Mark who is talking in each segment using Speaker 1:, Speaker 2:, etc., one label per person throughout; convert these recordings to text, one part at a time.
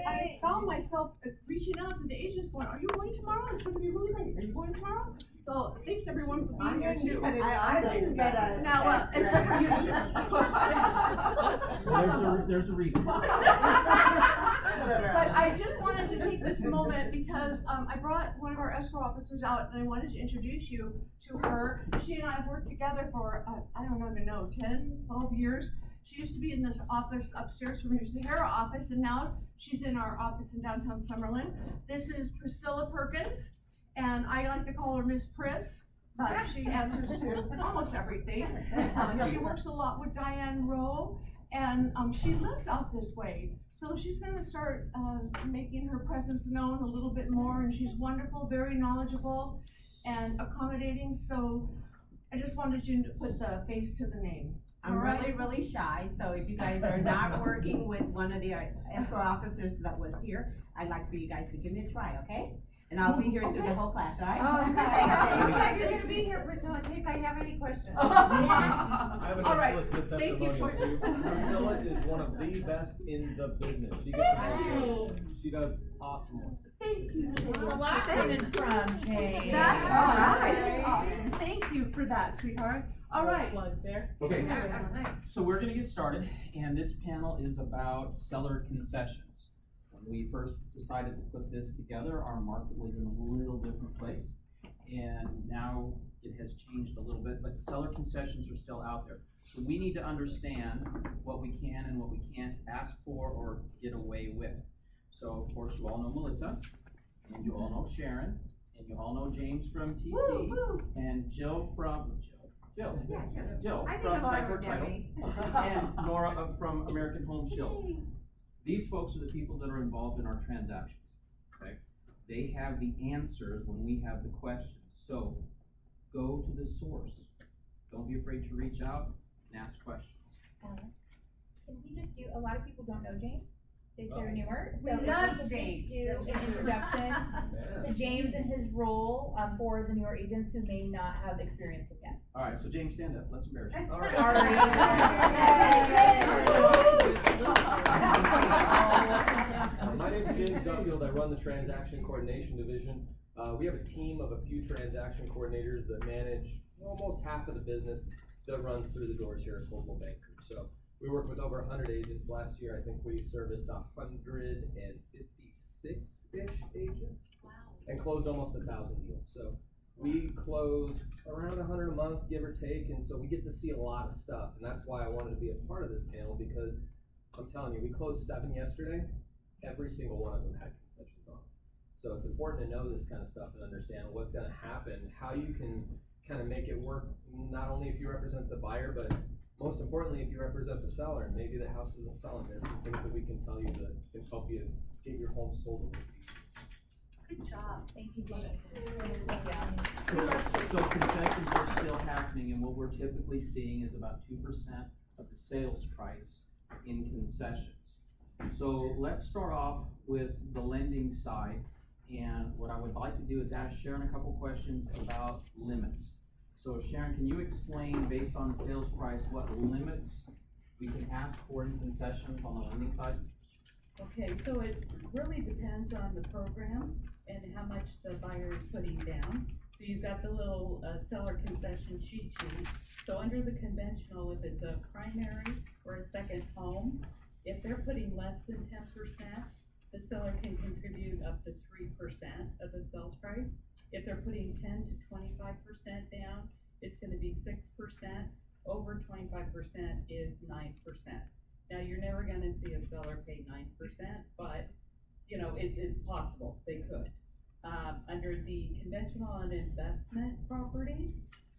Speaker 1: I found myself reaching out to the agents going, are you going tomorrow? It's going to be really great. Are you going tomorrow? So thanks everyone for being here too.
Speaker 2: I didn't get a.
Speaker 1: Now, except for you two.
Speaker 3: There's a reason.
Speaker 1: But I just wanted to take this moment because I brought one of our escrow officers out and I wanted to introduce you to her. She and I have worked together for, I don't even know, 10, 12 years. She used to be in this office upstairs from your Sahara office, and now she's in our office in downtown Summerlin. This is Priscilla Perkins, and I like to call her Miss Pris, but she answers to almost everything. She works a lot with Diane Rowe, and she lives out this way. So she's gonna start making her presence known a little bit more, and she's wonderful, very knowledgeable, and accommodating. So I just wanted you to put the face to the name.
Speaker 2: I'm really shy, so if you guys are not working with one of the escrow officers that was here, I'd like for you guys to give me a try, okay? And I'll be here through the whole class, all right?
Speaker 4: Oh, okay. I'm glad you're gonna be here, Priscilla, in case I have any questions.
Speaker 5: I have an
Speaker 1: All right.
Speaker 5: unsolicited
Speaker 1: Thank you
Speaker 5: testimonial
Speaker 1: for-
Speaker 5: too. Priscilla is one of the best in the business. She gets she does awesome work.
Speaker 1: Thank you.
Speaker 4: The last one is from Jane.
Speaker 1: That's all right. Awesome. Thank you for that, sweetheart. All right.
Speaker 4: Plug there.
Speaker 3: Okay, so we're gonna get started, and this panel is about seller concessions. When we first decided to put this together, our market was in a little different place, and now it has changed a little bit, but seller concessions are still out there. So we need to understand what we can and what we can't ask for or get away with. So of course, you all know Melissa, and you all know Sharon, and you all know James from TC, and Jill from, Jill
Speaker 4: I think
Speaker 3: from
Speaker 4: a lot
Speaker 3: Title
Speaker 4: of Debbie.
Speaker 3: and Nora from American Home Shield. These folks are the people that are involved in our transactions, okay? They have the answers when we have the questions. So go to the source. Don't be afraid to reach out and ask questions.
Speaker 6: Can we just do, a lot of people don't know James, if they're newer,
Speaker 4: We
Speaker 6: so if
Speaker 4: love
Speaker 6: we could
Speaker 4: James.
Speaker 6: just do an introduction to James and his role, for the newer agents who may not have experienced him yet.
Speaker 3: All right, so James, stand up. Let's embarrass you. All right.
Speaker 5: My name is James Duffield. I run the transaction coordination division. We have a team of a few transaction coordinators that manage almost half of the business that runs through the doors here at Coldwell Bank Group. So we worked with over 100 agents last year. I think we serviced 156-ish agents. And closed almost 1,000 deals. So we close around 100 a month, give or take, and so we get to see a lot of stuff. And that's why I wanted to be a part of this panel, because I'm telling you, we closed 7 yesterday. Every single one of them had concessions on. So it's important to know this kind of stuff and understand what's going to happen, how you can kind of make it work, not only if you represent the buyer, but most importantly, if you represent the seller. Maybe the house isn't selling. There's some things that we can tell you that can help you get your home sold a little easier.
Speaker 1: Good job.
Speaker 6: Thank you, James.
Speaker 3: So concessions are still happening, and what we're typically seeing is about 2% of the sales price in concessions. So let's start off with the lending side, and what I would like to do is ask Sharon a couple questions about limits. So Sharon, can you explain, based on the sales price, what limits we can ask for in concessions on the lending side?
Speaker 7: Okay, so it really depends on the program and how much the buyer is putting down. So you've got the little seller concession cheat sheet. So under the conventional, if it's a primary or a second home, if they're putting less than 10%, the seller can contribute up to 3% of the sales price. If they're putting 10 to 25% down, it's gonna be 6%. Over 25% is 9%. Now, you're never gonna see a seller pay 9%, but, you know, it's possible, they could. Under the conventional and investment property,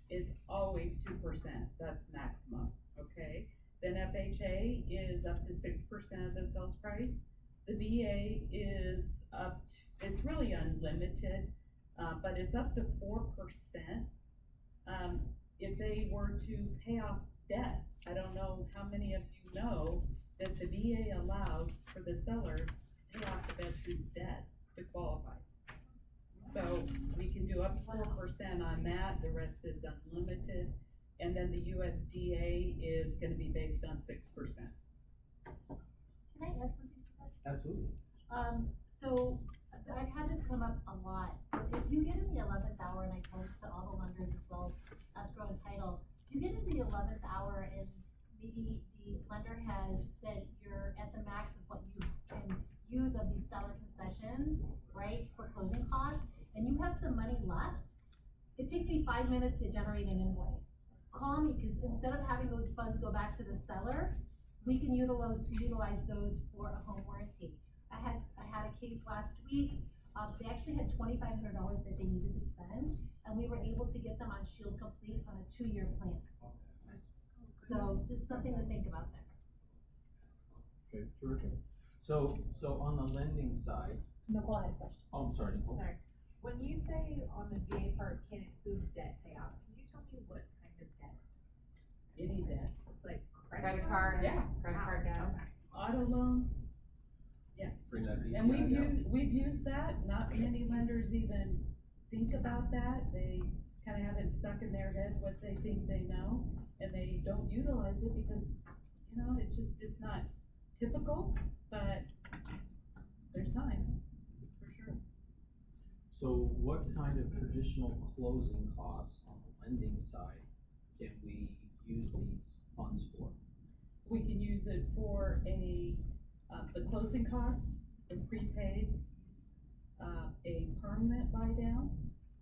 Speaker 7: it's always 2%, that's maximum, okay? Then FHA is up to 6% of the sales price. The VA is up to, it's really unlimited, but it's up to 4%. If they were to pay off debt, I don't know how many of you know that the VA allows for the seller to pay off the veteran's debt to qualify. So we can do up to 4% on that, the rest is unlimited. And then the USDA is gonna be based on 6%.
Speaker 6: Can I add something to that?
Speaker 3: Absolutely.
Speaker 8: concessions, right, for closing costs, and you have some money left, it takes me 5 minutes to generate an invoice. Call me, because instead of having those funds go back to the seller, we can utilize those for a home warranty. I had a case last week, they actually had $2,500 that they needed to spend, and we were able to get them on Shield Complete on a 2-year plan. So just something to think about there.
Speaker 9: Okay, terrific.
Speaker 3: So on the lending side,
Speaker 6: Nicole had a question.
Speaker 3: oh, I'm sorry, Nicole.
Speaker 10: Sorry. When you say on the VA part can include debt payout, can you tell me what kind of debt?
Speaker 7: Any debt,
Speaker 10: It's like
Speaker 2: Credit card,
Speaker 7: Yeah.
Speaker 2: credit card debt.
Speaker 10: Okay.
Speaker 7: auto loan,
Speaker 5: Bring that DCI
Speaker 7: and
Speaker 5: down.
Speaker 7: we've used that, not many lenders even think about that, they kinda have it stuck in their head what they think they know, and they don't utilize it because, you know, it's not typical, but there's times, for sure.
Speaker 3: So what kind of traditional closing costs on the lending side can we use these funds for?
Speaker 7: We can use it for the closing costs, the prepaids, a permanent buy down,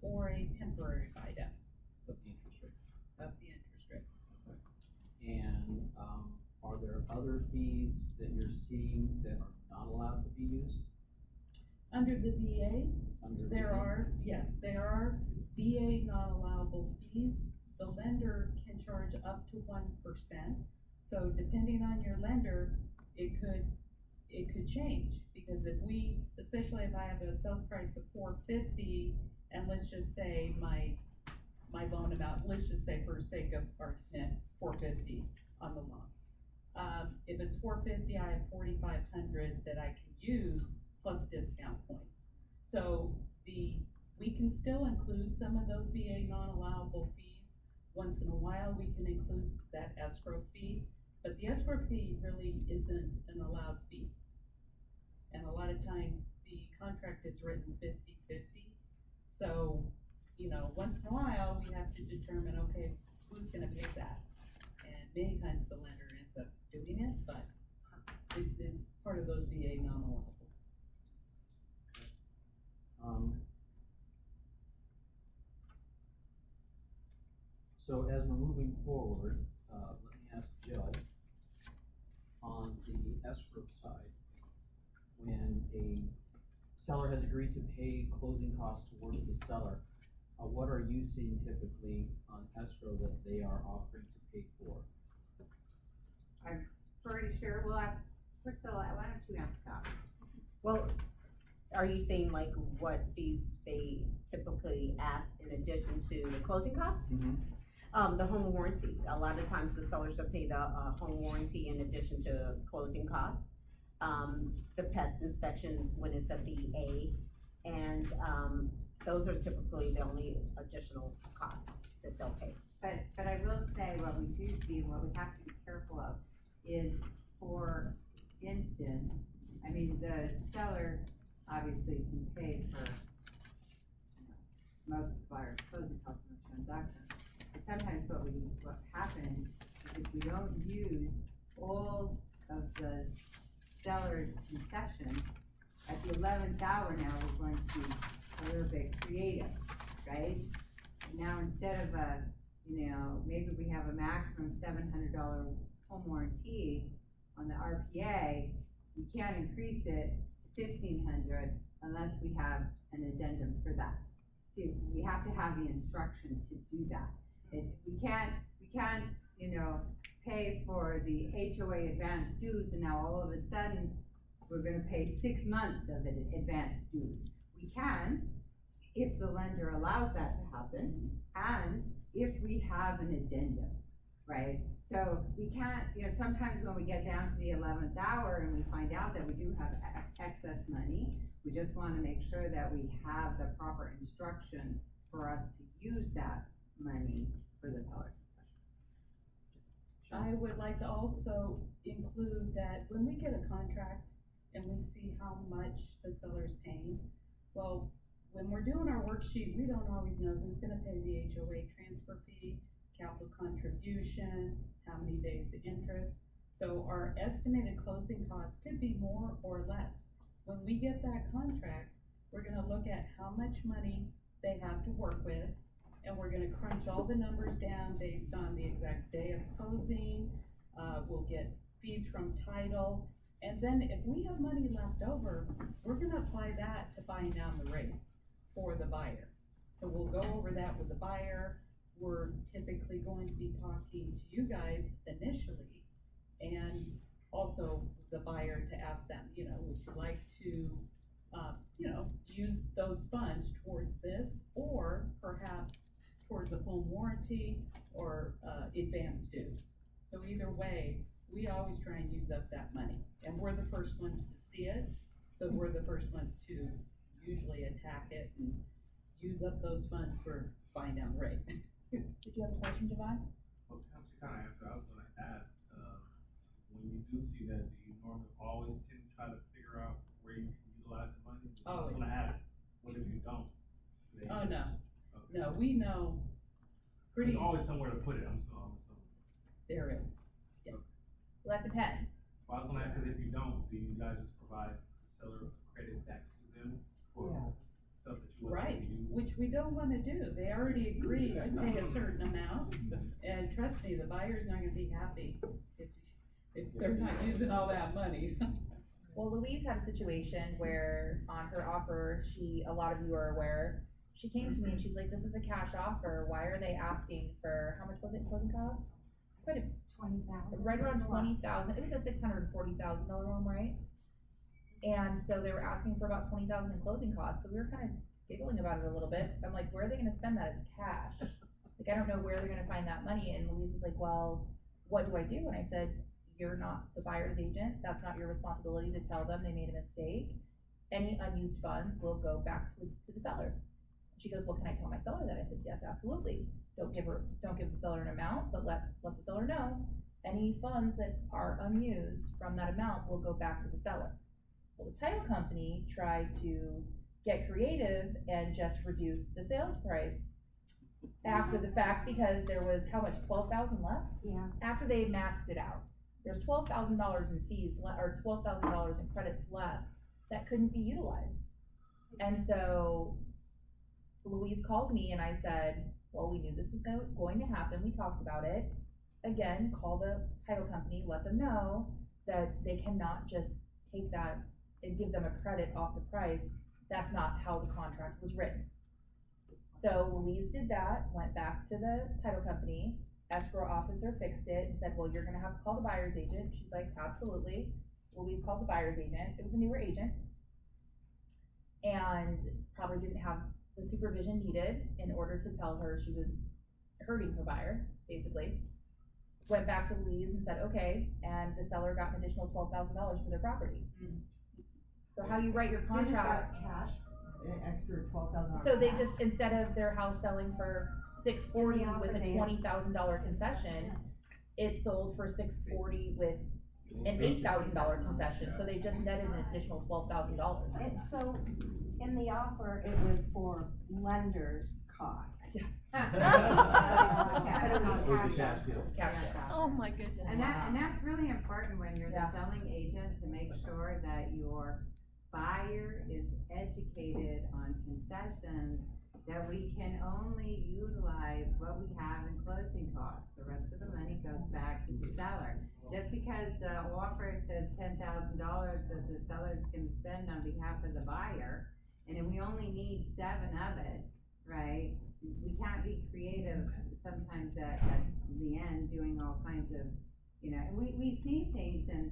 Speaker 7: or a temporary buy down
Speaker 3: Of the interest rate?
Speaker 7: of the interest rate.
Speaker 3: And, are there other fees that you're seeing that are not allowed to be used
Speaker 7: Under the VA,
Speaker 3: under?
Speaker 7: there are VA non-allowable fees. The lender can charge up to 1%. So depending on your lender, it could change, because especially if I have a sales price of $450, and let's just say my loan amount, let's just say for sake of argument, $450 on the loan. If it's $450, I have $4,500 that I can use plus discount points. So we can still include some of those VA non-allowable fees. Once in a while, we can include that escrow fee, but the escrow fee really isn't an allowed fee. And a lot of times, the contract is written 50-50. So, you know, once in a while, we have to determine, okay, who's gonna pay that? And many times the lender ends up doing it, but it's part of those VA non-allowables.
Speaker 3: So as we're moving forward, let me ask Jill, on the escrow side, when a seller has agreed to pay closing costs towards the seller, what are you seeing typically on escrow that they are offering to pay for?
Speaker 2: I'm pretty sure, we'll ask Priscilla, why don't you answer that?
Speaker 11: Well, are you saying like what fees they typically ask in addition to the closing costs? The home warranty, a lot of times the sellers will pay the, home warranty in addition to closing costs. The pest inspection when it's a VA, and, those are typically the only additional costs that they'll pay.
Speaker 2: But I will say, what we do see, and what we have to be careful of, is, for instance, I mean, the seller obviously can pay for, most of our closing costs in the transaction. But sometimes what happens is if we don't use all of the seller's concessions, at the 11th hour now, we're going to be a little bit creative, right? Now, instead of maybe we have a maximum $700 home warranty on the RPA, we can't increase it to $1,500 unless we have an addendum for that. See, we have to have the instruction to do that. We can't, pay for the HOA advanced dues, and now all of a sudden, we're gonna pay 6 months of it advanced dues. We can, if the lender allows that to happen, and if we have an addendum, right? So we can't, sometimes when we get down to the 11th hour and we find out that we do have excess money, we just wanna make sure that we have the proper instruction for us to use that money for the seller concession.
Speaker 7: I would like to also include that when we get a contract and we see how much the seller's paying, well, when we're doing our worksheet, we don't always know who's gonna pay the HOA transfer fee, capital contribution, how many days of interest. So our estimated closing costs could be more or less. when we get that contract, we're gonna look at how much money they have to work with, and we're gonna crunch all the numbers down based on the exact day of closing. We'll get fees from title, and then if we have money left over, we're gonna apply that to buying down the rate for the buyer. So we'll go over that with the buyer. We're typically going to be talking to you guys initially, and also the buyer to ask them, you know, would you like to, use those funds towards this, or perhaps towards a full warranty or, advanced dues. So either way, we always try and use up that money, and we're the first ones to see it, so we're the first ones to usually attack it and use up those funds for buying down the rate.
Speaker 6: Did you have a question, Javon?
Speaker 9: Well, she kinda answered, I was gonna ask, when you do see that, do you normally always tend to try to figure out where you can utilize the money? I was
Speaker 7: Always.
Speaker 9: gonna ask, what if you don't?
Speaker 7: Oh, no,
Speaker 9: Okay.
Speaker 7: no, we know pretty,
Speaker 9: There's always somewhere to put it, I'm assuming.
Speaker 7: there is.
Speaker 6: Well, that depends.
Speaker 9: Well, I was gonna ask, cause if you don't, do you guys just provide the seller credit back to them for stuff that you wasn't
Speaker 7: Right,
Speaker 9: able to use?
Speaker 7: which we don't wanna do, they already agreed to pay a certain amount, and trust me, the buyer's not gonna be happy if they're not using all that money.
Speaker 6: Well, Louise had a situation where on her offer, a lot of you are aware, she came to me and she's like, this is a cash offer, why are they asking for, how much was it in closing costs? Quite a,
Speaker 4: 20,000.
Speaker 6: right around 20,000, it was a $640,000 home, right? And so they were asking for about 20,000 in closing costs, so we were kind of giggling about it a little bit, I'm like, where are they gonna spend that, it's cash. Like, I don't know where they're gonna find that money, and Louise was like, well, what do I do? And I said, you're not the buyer's agent, that's not your responsibility to tell them they made a mistake. Any unused funds will go back to the seller. She goes, well, can I tell my seller that? I said, yes, absolutely. Don't give the seller an amount, but let the seller know, any funds that are unused from that amount will go back to the seller. Well, the title company tried to get creative and just reduce the sales price after the fact, because there was, how much, 12,000 left?
Speaker 4: Yeah.
Speaker 6: After they maxed it out. There's $12,000 in fees, or $12,000 in credits left that couldn't be utilized. And so Louise called me and I said, well, we knew this was going to happen, we talked about it. Again, call the title company, let them know that they cannot just take that and give them a credit off the price. That's not how the contract was written. So Louise did that, went back to the title company, escrow officer fixed it and said, well, you're gonna have to call the buyer's agent. She's like, absolutely. Louise called the buyer's agent, it was a newer agent, and probably didn't have the supervision needed in order to tell her she was hurting her buyer, basically. Went back to Louise and said, okay, and the seller got an additional $12,000 for their property. So how you write your contracts.
Speaker 4: Cash.
Speaker 12: Extra 12,000.
Speaker 6: So they just, instead of their house selling for $640 with a
Speaker 4: Yeah.
Speaker 6: $20,000 concession, it sold for $640 with an $8,000 concession, so they just netted an additional $12,000.
Speaker 4: And so, in the offer, it was for lender's costs. But it was a cash offer.
Speaker 6: Cash
Speaker 1: Oh, my goodness.
Speaker 2: And that's really important when you're the
Speaker 6: Yeah.
Speaker 2: selling agent, to make sure that your buyer is educated on concessions, that we can only utilize what we have in closing costs. The rest of the money goes back to the seller. Just because the offer says $10,000 that the sellers can spend on behalf of the buyer, and if we only need 7 of it, right? We can't be creative sometimes at the end doing all kinds of, and we see things, and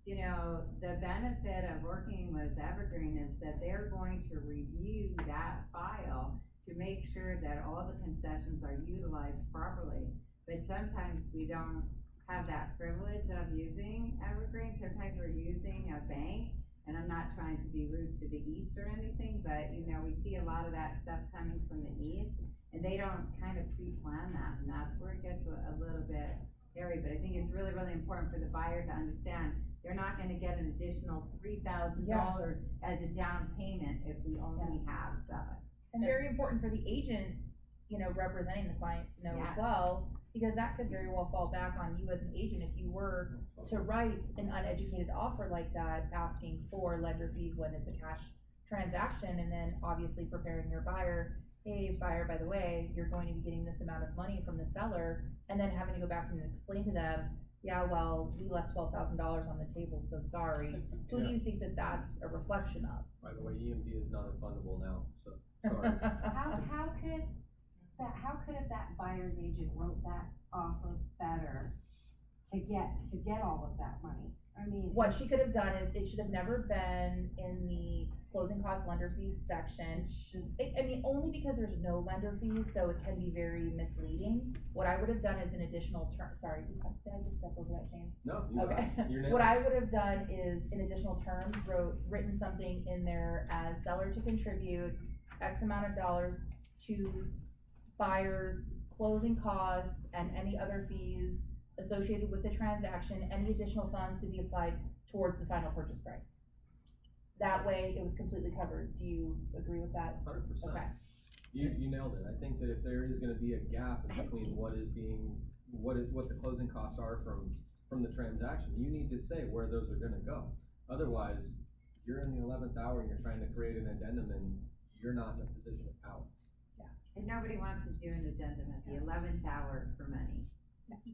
Speaker 2: the benefit of working with Evergreen is that they're going to review that file to make sure that all the concessions are utilized properly. But sometimes we don't have that privilege of using Evergreen. Sometimes we're using a bank, and I'm not trying to be rude to the east or anything, but we see a lot of that stuff coming from the east, and they don't kind of pre-plan that, and that's where it gets a little bit hairy. But I think it's really, really important for the buyer to understand they're not gonna get an additional $3,000 as a down payment if we only have 7.
Speaker 6: And very important for the agent, representing the client to know as well, because that could very well fall back on you as an agent if you were to write an uneducated offer like that, asking for lender fees when it's a cash transaction, and then obviously preparing your buyer, hey, buyer, by the way, you're going to be getting this amount of money from the seller, and then having to go back and explain to them, yeah, well, we left $12,000 on the table, so sorry. Who do you think that that's a reflection of?
Speaker 5: By the way, EMD is non-refundable now, so, sorry.
Speaker 4: How could if that buyer's agent wrote that offer better to get all of that money? I mean.
Speaker 6: What she could have done is, it should have never been in the closing cost lender fees section. I mean, only because there's no lender fees, so it can be very misleading. What I would have done is an additional term, sorry, did I just step over that, James?
Speaker 5: No,
Speaker 6: Okay.
Speaker 5: you're
Speaker 6: What I would have done is, in additional terms, written something in there as seller to contribute X amount of dollars to buyer's closing costs and any other fees associated with the transaction, any additional funds to be applied towards the final purchase price. That way, it was completely covered. Do you agree with that?
Speaker 5: 100%.
Speaker 6: Okay.
Speaker 5: You nailed it. I think that if there is gonna be a gap in between what the closing costs are from the transaction, you need to say where those are gonna go. Otherwise, you're in the 11th hour and you're trying to create an addendum and you're not in a position of power.
Speaker 2: And nobody wants to do an addendum at the 11th hour for money.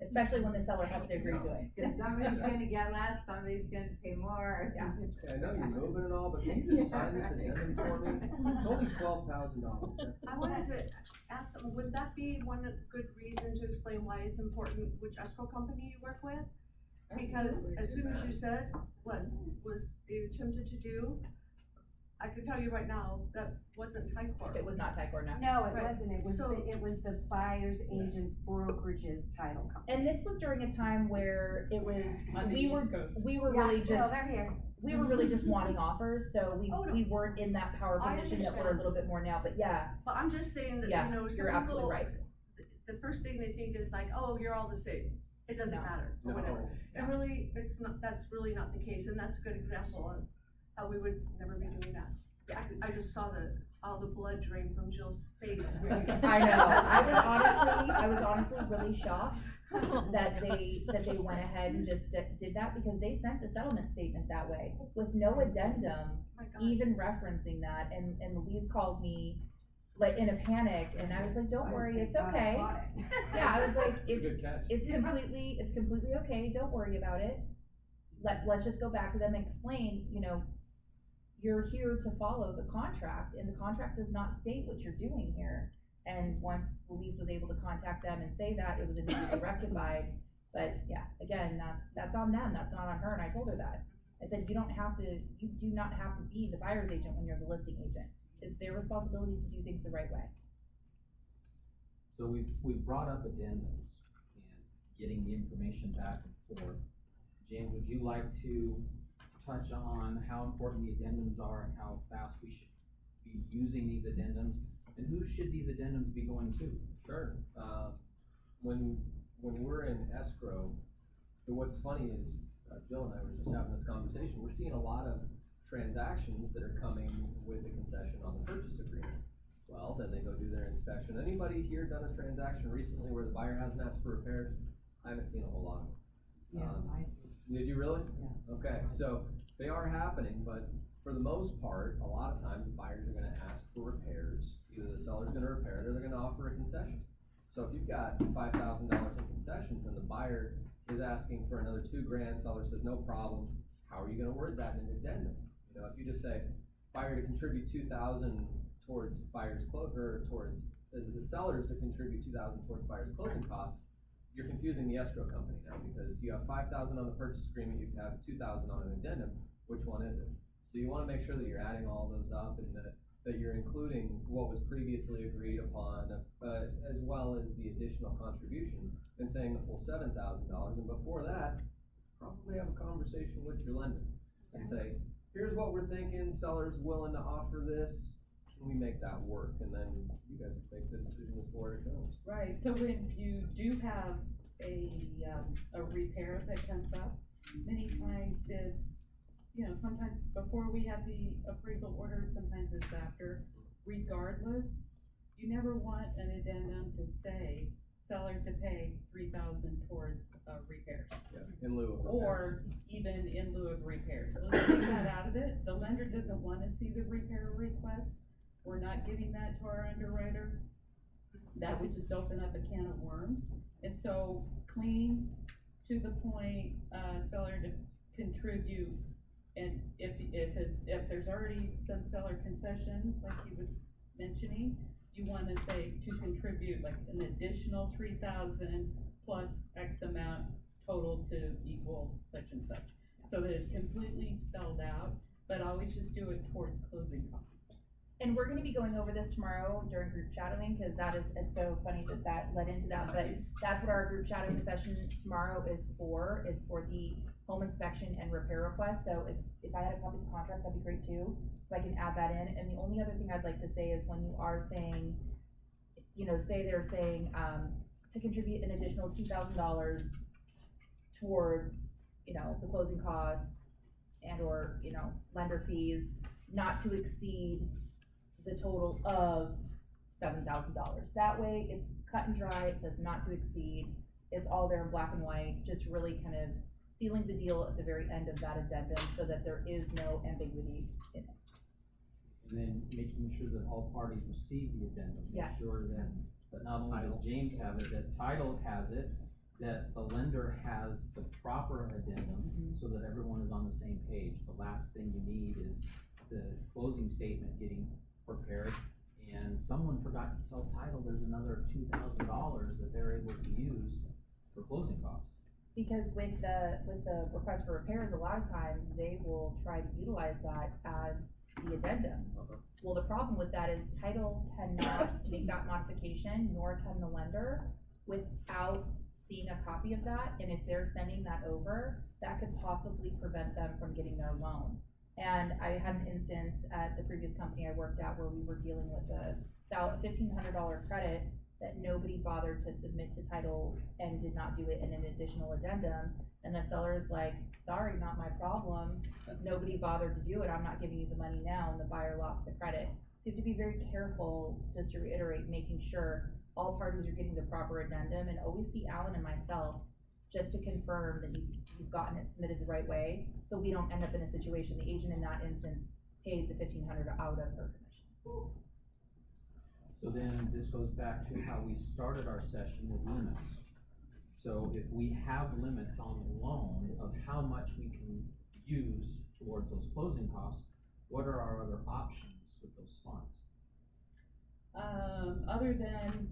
Speaker 6: Especially when the seller has to agree to it.
Speaker 2: Cause somebody's gonna get less, somebody's gonna pay more.
Speaker 6: Yeah.
Speaker 5: I know you're moving and all, but can you just sign this addendum for me? It's only $12,000, that's it.
Speaker 1: I wanted to ask something, would that be one good reason to explain why it's important which escrow company you work with? Because as soon as you said what was you attempted to do, I can tell you right now, that wasn't Tycor.
Speaker 6: It was not Tycor, no.
Speaker 4: No, it
Speaker 1: Right.
Speaker 4: wasn't, it was the buyer's agent's brokerage's title company.
Speaker 6: And this was during a time where it was,
Speaker 9: On the
Speaker 6: we
Speaker 9: East
Speaker 6: were
Speaker 9: Coast.
Speaker 6: really
Speaker 4: Well,
Speaker 6: just,
Speaker 4: they're here.
Speaker 6: we were really just wanting offers, so
Speaker 1: Oh, no.
Speaker 6: we weren't in that power
Speaker 1: I
Speaker 6: position that we're a
Speaker 1: understand.
Speaker 6: little bit more now, but yeah,
Speaker 1: But I'm just saying that,
Speaker 6: yeah,
Speaker 1: you know, some
Speaker 6: you're absolutely
Speaker 1: people,
Speaker 6: right.
Speaker 1: the first thing they think is like, oh, you're all the same. It doesn't
Speaker 6: No.
Speaker 1: matter, or whatever. And really, that's really not the case, and that's a good example of how we would never be doing that. I just saw all the blood drain from Jill's face.
Speaker 6: I know, I was honestly really shocked that they went ahead and just did that, because they sent the settlement statement that way, with no addendum,
Speaker 1: My God.
Speaker 6: even referencing that, and Louise called me, like, in a panic, and I was like, don't worry, it's okay. Yeah, I was like,
Speaker 5: It's a good catch.
Speaker 6: it's completely okay, don't worry about it. Let's just go back to them and explain, you know, you're here to follow the contract, and the contract does not state what you're doing here. And once Louise was able to contact them and say that, it was immediately rectified. But yeah, again, that's on them, that's not on her, and I told her that. I said, you do not have to be the buyer's agent when you're the listing agent. It's their responsibility to do things the right way.
Speaker 13: So we've brought up addendums and getting the information back and forth. James, would you like to touch on how important the addendums are and how fast we should be using these addendums? And who should these addendums be going to?
Speaker 5: Sure. When we're in escrow, what's funny is, Jill and I were just having this conversation, we're seeing a lot of transactions that are coming with a concession on the purchase agreement. Well, then they go do their inspection. Anybody here done a transaction recently where the buyer hasn't asked for repairs? I haven't seen a whole lot of them. Did you really?
Speaker 12: Yeah.
Speaker 5: Okay, so they are happening, but for the most part, a lot of times the buyers are gonna ask for repairs. Either the seller's gonna repair it or they're gonna offer a concession. So if you've got $5,000 in concessions and the buyer is asking for another $2,000, seller says no problem, how are you gonna word that in an addendum? You know, if you just say, buyer to contribute $2,000 towards the sellers to contribute $2,000 towards buyer's closing costs, you're confusing the escrow company now, because you have $5,000 on the purchase agreement, you have $2,000 on an addendum, which one is it? So you wanna make sure that you're adding all those up and that you're including what was previously agreed upon, as well as the additional contribution, and saying the full $7,000, and before that, probably have a conversation with your lender, and say, here's what we're thinking, seller's willing to offer this, can we make that work? And then you guys make the decision as to where it goes.
Speaker 7: Right, so when you do have a repair that comes up, many times it's, you know, sometimes before we have the appraisal ordered, sometimes it's after. Regardless, you never want an addendum to say seller to pay 3,000 towards, repairs.
Speaker 5: In lieu of repairs.
Speaker 7: Or even in lieu of repairs. So let's take that out of it. The lender doesn't wanna see the repair request. We're not giving that to our underwriter. That would just open up a can of worms. And so clean, to the point, seller to contribute. And if there's already some seller concession, like he was mentioning, you wanna say to contribute like an additional 3,000 plus X amount total to equal such and such. So that it's completely spelled out, but always just do it towards closing costs.
Speaker 6: And we're gonna be going over this tomorrow during group shadowing, cause it's so funny that led into that, but that's what our group shadowing session tomorrow is for the home inspection and repair request. So if I had a copy of the contract, that'd be great too, so I can add that in. And the only other thing I'd like to say is when you are saying, say they're saying, to contribute an additional $2,000 towards, the closing costs and or, lender fees, not to exceed the total of $7,000. That way, it's cut and dry, it says not to exceed, it's all there in black and white, just really kind of sealing the deal at the very end of that addendum so that there is no ambiguity in it.
Speaker 13: And then making sure that all parties receive the addendum.
Speaker 6: Yes.
Speaker 13: Make sure that not only does James have it, that title has it, that the lender has the proper addendum, so that everyone is on the same page. The last thing you need is the closing statement getting prepared, and someone forgot to tell title there's another $2,000 that they're able to use for closing costs.
Speaker 6: Because with the request for repairs, a lot of times they will try to utilize that as the addendum. Well, the problem with that is title cannot make that modification, nor can the lender, without seeing a copy of that, and if they're sending that over, that could possibly prevent them from getting their loan. And I had an instance at the previous company I worked at where we were dealing with a $1,500 credit that nobody bothered to submit to title and did not do it in an additional addendum. And the seller's like, sorry, not my problem. Nobody bothered to do it. I'm not giving you the money now. And the buyer lost the credit. So you have to be very careful, just to reiterate, making sure all parties are getting the proper addendum, and always see Alan and myself just to confirm that you've gotten it submitted the right way. So we don't end up in a situation, the agent in that instance paid the $1,500 out of her commission.
Speaker 13: So then this goes back to how we started our session with limits. So if we have limits on the loan of how much we can use towards those closing costs, what are our other options with those funds?
Speaker 7: Other than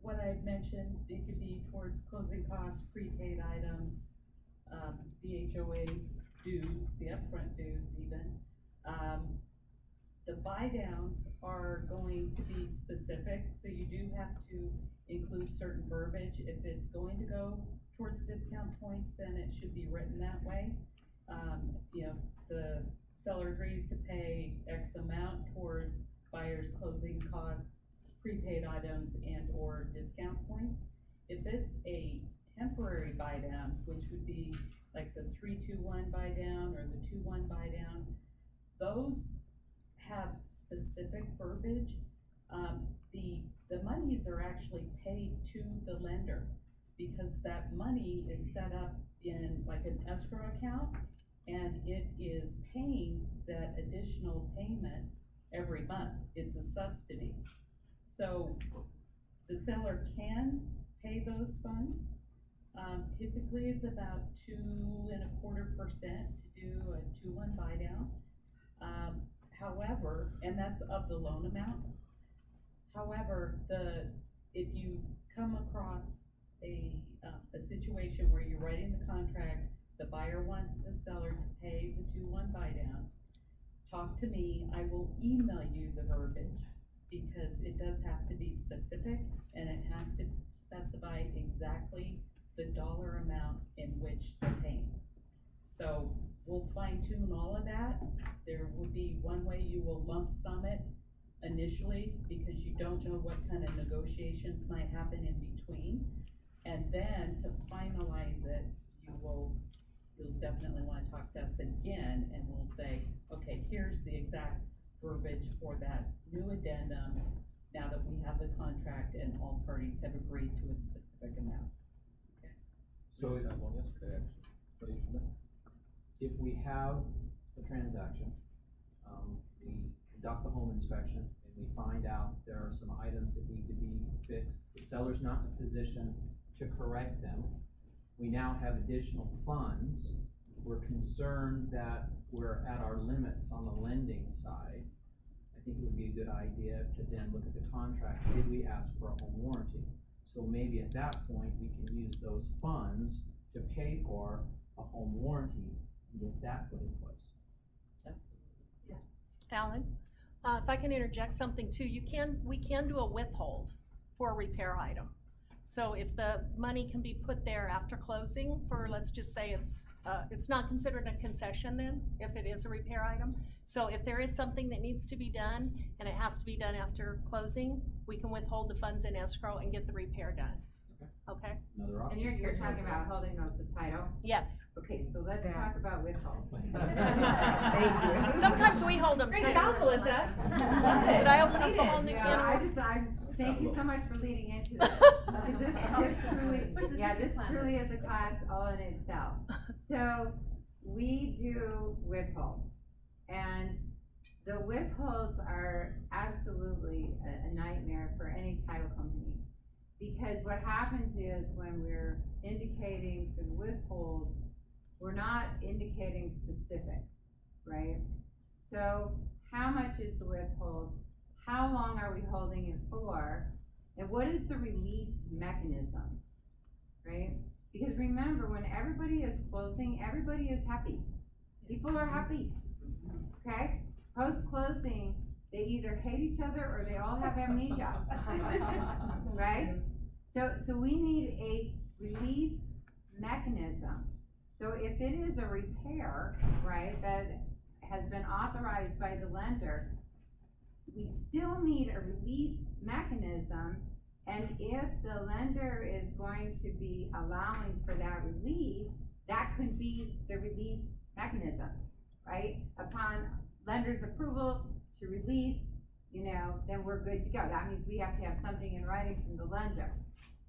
Speaker 7: what I'd mentioned, it could be towards closing costs, prepaid items, the HOA dues, the upfront dues even. The buy downs are going to be specific, so you do have to include certain verbiage. If it's going to go towards discount points, then it should be written that way. The seller agrees to pay X amount towards buyer's closing costs, prepaid items, and or discount points. If it's a temporary buy down, which would be like the 3-2-1 buy down or the 2-1 buy down, those have specific verbiage. The monies are actually paid to the lender because that money is set up in like an escrow account, and it is paying that additional payment every month. It's a subsidy. So the seller can pay those funds. Typically it's about 2.25% to do a 2-1 buy down. However, and that's of the loan amount. However, if you come across a situation where you're writing the contract, the buyer wants the seller to pay the 2-1 buy down, talk to me. I will email you the verbiage, because it does have to be specific and it has to specify exactly the dollar amount in which they're paying. So we'll fine tune all of that. There will be one way you will lump sum it initially, because you don't know what kind of negotiations might happen in between. And then to finalize it, you'll definitely wanna talk to us again, and we'll say, okay, here's the exact verbiage for that new addendum, now that we have the contract and all parties have agreed to a specific
Speaker 13: second that.
Speaker 5: So
Speaker 13: So
Speaker 5: we just had one yesterday, actually. So you should know.
Speaker 13: if we have a transaction, we conduct a home inspection, and we find out there are some items that need to be fixed, the seller's not in a position to correct them, we now have additional funds, we're concerned that we're at our limits on the lending side, I think it would be a good idea to then look at the contract, did we ask for a home warranty? So maybe at that point, we can use those funds to pay for a home warranty and get that put in place.
Speaker 14: Alan, if I can interject something too, we can do a withhold for a repair item. So if the money can be put there after closing for, let's just say it's not considered a concession then, if it is a repair item. So if there is something that needs to be done and it has to be done after closing, we can withhold the funds in escrow and get the repair done. Okay?
Speaker 13: Another
Speaker 2: And
Speaker 13: option?
Speaker 2: you're talking about holding those to title?
Speaker 14: Yes.
Speaker 2: Okay, so let's talk about withhold.
Speaker 11: Thank you.
Speaker 14: Sometimes we hold them too.
Speaker 6: Great job, Melissa.
Speaker 14: Did I open up a whole new
Speaker 2: No,
Speaker 14: can of
Speaker 2: thank you so much for leading into this. This truly is a class all in itself. So, we do withholds, and the withholds are absolutely a nightmare for any title company. Because what happens is when we're indicating for the withhold, we're not indicating specifics, right? So how much is the withhold? How long are we holding it for? And what is the release mechanism, right? Because remember, when everybody is closing, everybody is happy. People are happy, okay? Post-closing, they either hate each other or they all have amnesia, right? So we need a release mechanism. So if it is a repair, right, that has been authorized by the lender, we still need a release mechanism. And if the lender is going to be allowing for that release, that could be the release mechanism, right? Upon lender's approval to release, then we're good to go. That means we have to have something in writing from the lender.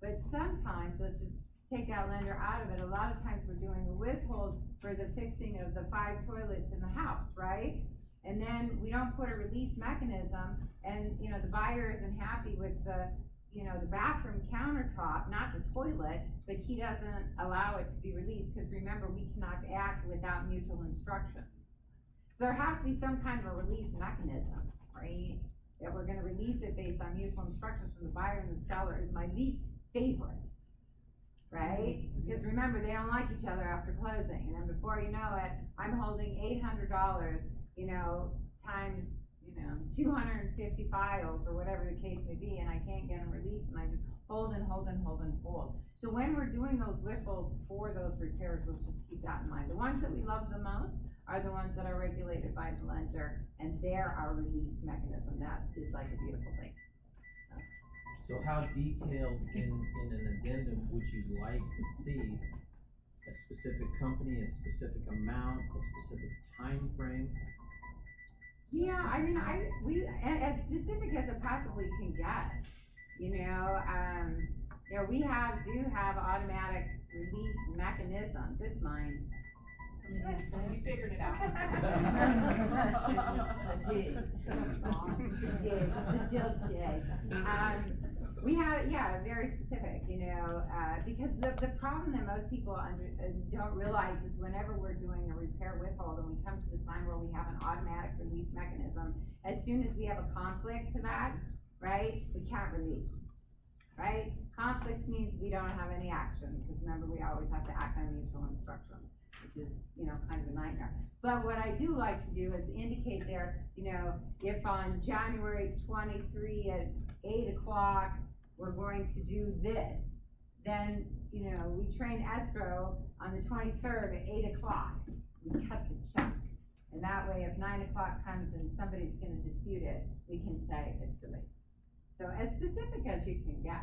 Speaker 2: But sometimes, let's just take that lender out of it, a lot of times we're doing a withhold for the fixing of the 5 toilets in the house, right? And then we don't put a release mechanism, and, the buyer isn't happy with the bathroom countertop, not the toilet, but he doesn't allow it to be released, because remember, we cannot act without mutual instructions. So there has to be some kind of a release mechanism, right? That we're gonna release it based on mutual instructions from the buyer and the seller is my least favorite, right? Because remember, they don't like each other after closing, and then before you know it, I'm holding $800, times, 250 files, or whatever the case may be, and I can't get them released, and I just hold and hold and hold and hold. So when we're doing those withholds for those repairs, let's just keep that in mind. The ones that we love the most are the ones that are regulated by the lender, and they're our release mechanism. That is like a beautiful thing.
Speaker 13: So how detailed in an addendum would you like to see a specific company, a specific amount, a specific time frame?
Speaker 2: Yeah, I mean, as specific as it possibly can get, we do have automatic release mechanisms. It's mine.
Speaker 1: We figured it out.
Speaker 2: A jig. It's a jill jig. We have, very specific, because the problem that most people don't realize is whenever we're doing a repair withhold and we come to the time where we have an automatic release mechanism, as soon as we have a conflict to that, right, we can't release, right? Conflicts means we don't have any action, because remember, we always have to act on mutual instruction, which is, kind of a nightmare. But what I do like to do is indicate there, if on January 23 at 8 o'clock, we're going to do this, then, we train escrow on the 23rd at 8 o'clock. We cut the check. And that way, if 9 o'clock comes and somebody's gonna dispute it, we can say it's released. So as specific as you can get,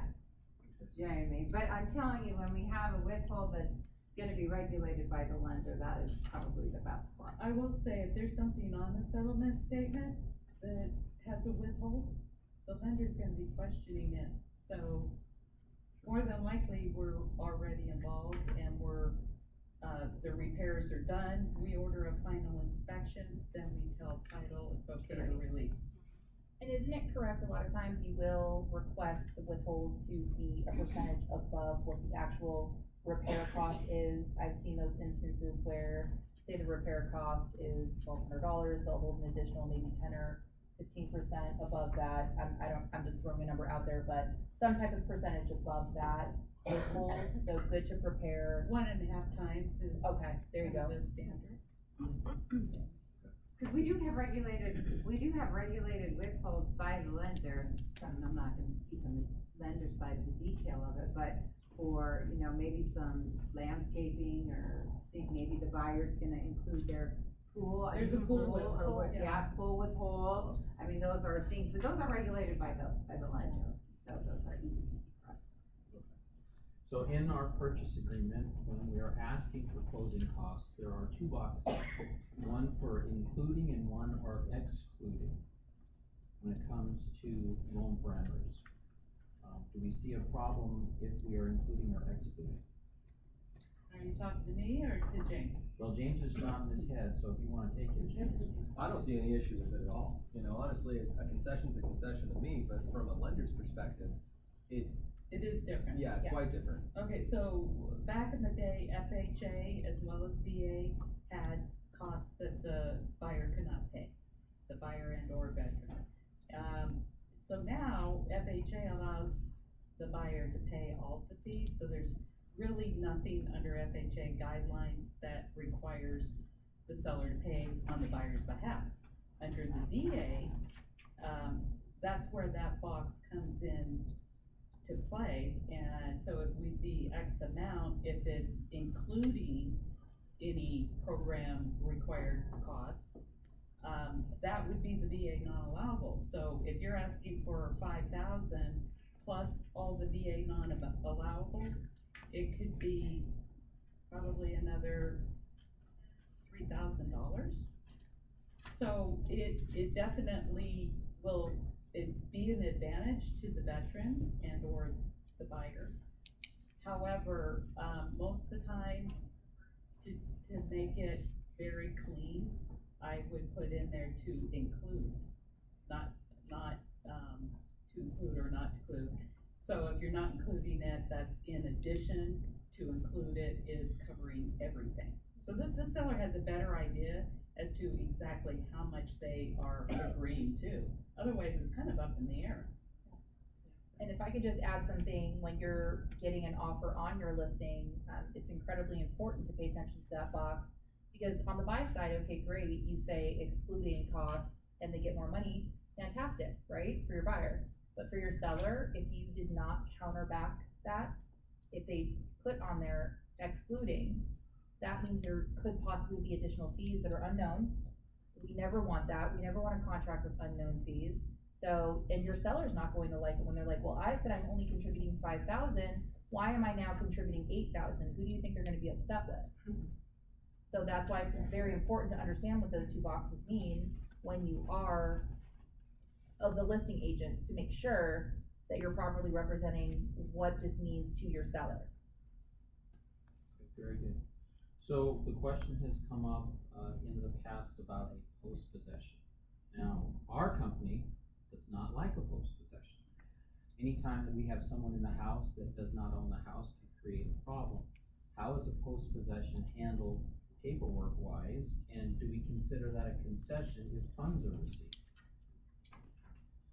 Speaker 2: Jamie. But I'm telling you, when we have a withhold that's gonna be regulated by the lender, that is probably the best one.
Speaker 7: I will say, if there's something on the settlement statement that has a withhold, the lender's gonna be questioning it, so More than likely, we're already involved and the repairs are done, we order a final inspection, then we tell title it's okay to release.
Speaker 6: And isn't it correct, a lot of times you will request the withhold to be a percentage above what the actual repair cost is? I've seen those instances where, say the repair cost is $1,200, they'll hold an additional maybe 10 or 15% above that. I'm just throwing a number out there, but some type of percentage above that withhold, so good to prepare.
Speaker 7: 1.5 times is.
Speaker 6: Okay, there you go.
Speaker 7: The standard.
Speaker 2: Cause we do have regulated withholds by the lender, and I'm not gonna speak on the lender side of the detail of it, but for, you know, maybe some landscaping, or think maybe the buyer's gonna include their pool.
Speaker 7: There's a pool withhold,
Speaker 2: Or what,
Speaker 7: yeah.
Speaker 2: yeah, pool withhold, I mean, those are things, but those are regulated by the lender, so those are easy for us.
Speaker 13: So in our purchase agreement, when we are asking for closing costs, there are two boxes. One for including and one for excluding when it comes to loan parameters. Do we see a problem if we are including or excluding?
Speaker 7: Are you talking to me or to James?
Speaker 13: Well, James is nodding his head, so if you wanna take it, James.
Speaker 5: I don't see any issue with it at all. You know, honestly, a concession's a concession to me, but from a lender's perspective,
Speaker 7: It is different.
Speaker 5: yeah, it's quite different.
Speaker 7: Okay, so back in the day, FHA as well as VA had costs that the buyer could not pay, the buyer and or veteran. So now FHA allows the buyer to pay all the fees, so there's really nothing under FHA guidelines that requires the seller to pay on the buyer's behalf. Under the VA, that's where that box comes in to play, and so it would be X amount if it's including any program required costs. That would be the VA non-allowable, so if you're asking for 5,000 plus all the VA non-allowables, it could be probably another $3,000. So it definitely will be an advantage to the veteran and or the buyer. However, most of the time, to make it very clean, I would put in there to include, not to include or not to include. So if you're not including it, that's in addition, to include it is covering everything. So the seller has a better idea as to exactly how much they are agreeing to. Otherwise, it's kind of up in the air.
Speaker 6: And if I could just add something, when you're getting an offer on your listing, it's incredibly important to pay attention to that box. Because on the buy side, okay, great, you say excluding costs and they get more money, fantastic, right, for your buyer. But for your seller, if you did not counter back that, if they put on there excluding, that means there could possibly be additional fees that are unknown. We never want that. We never want a contract with unknown fees. So, and your seller's not going to like it when they're like, well, I said I'm only contributing 5,000. Why am I now contributing 8,000? Who do you think they're going to be upset with? So that's why it's very important to understand what those two boxes mean when you are of the listing agent, to make sure that you're properly representing what this means to your seller.
Speaker 13: Very good. So the question has come up in the past about a post-possession. Now, our company does not like a post-possession. Anytime that we have someone in the house that does not own the house can create a problem. How is a post-possession handled paperwork-wise, and do we consider that a concession if funds are received?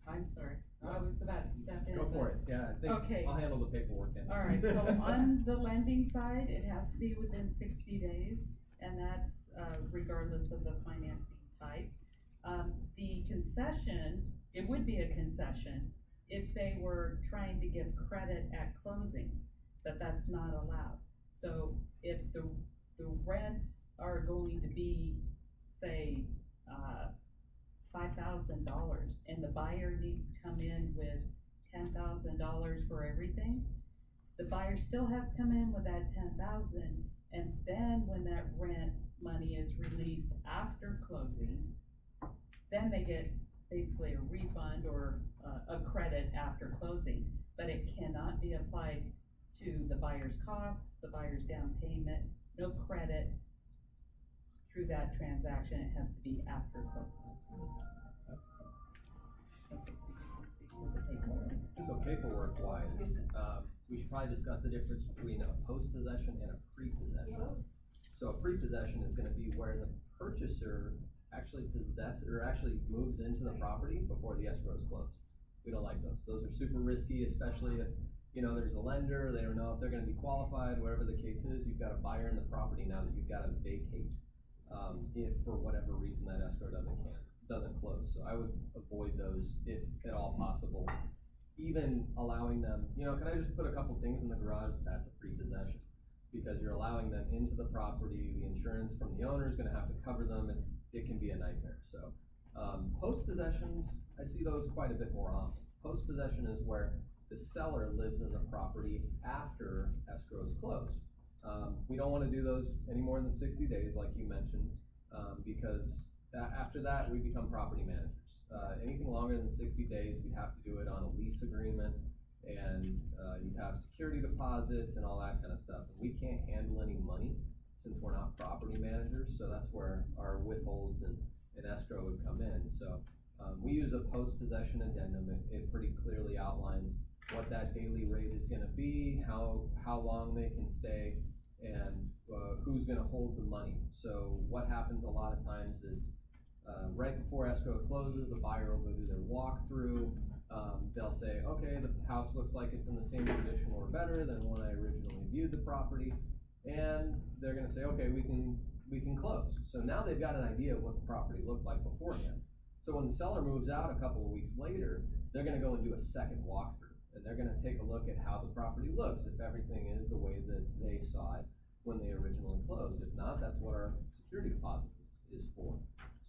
Speaker 7: I'm sorry, I was about to step in.
Speaker 5: Go for it, yeah, I think
Speaker 7: Okay.
Speaker 5: I'll handle the paperwork end.
Speaker 7: All right, so on the lending side, it has to be within 60 days, and that's regardless of the financing type. The concession, it would be a concession if they were trying to give credit at closing, but that's not allowed. So if the rents are going to be, say, $5,000, and the buyer needs to come in with $10,000 for everything, the buyer still has to come in with that 10,000, and then when that rent money is released after closing, then they get basically a refund or a credit after closing, but it cannot be applied to the buyer's costs, the buyer's down payment, no credit through that transaction, it has to be after closing.
Speaker 5: So paperwork wise, we should probably discuss the difference between a post-possession and a pre-possession. So a pre-possession is gonna be where the purchaser actually moves into the property before the escrow is closed. We don't like those. Those are super risky, especially if, you know, there's a lender, they don't know if they're gonna be qualified, whatever the case is, you've got a buyer in the property now that you've gotta vacate. If for whatever reason that escrow doesn't close. So I would avoid those if at all possible. Even allowing them, you know, can I just put a couple things in the garage? That's a pre-possession. Because you're allowing them into the property, the insurance from the owner is gonna have to cover them, it can be a nightmare, so. Post-possessions, I see those quite a bit more often. Post-possession is where the seller lives in the property after escrow is closed. We don't wanna do those any more than 60 days, like you mentioned, because after that, we become property managers. Anything longer than 60 days, we'd have to do it on a lease agreement, and you'd have security deposits and all that kind of stuff. And we can't handle any money since we're not property managers, so that's where our withholds and escrow would come in. So we use a post-possession addendum. It pretty clearly outlines what that daily rate is gonna be, how long they can stay, and who's gonna hold the money. So what happens a lot of times is right before escrow closes, the buyer will go do their walkthrough. They'll say, okay, the house looks like it's in the same condition or better than when I originally viewed the property. And they're gonna say, okay, we can close. So now they've got an idea of what the property looked like beforehand. So when the seller moves out a couple of weeks later, they're gonna go and do a second walkthrough. And they're gonna take a look at how the property looks, if everything is the way that they saw it when they originally closed. If not, that's what our security deposit is for.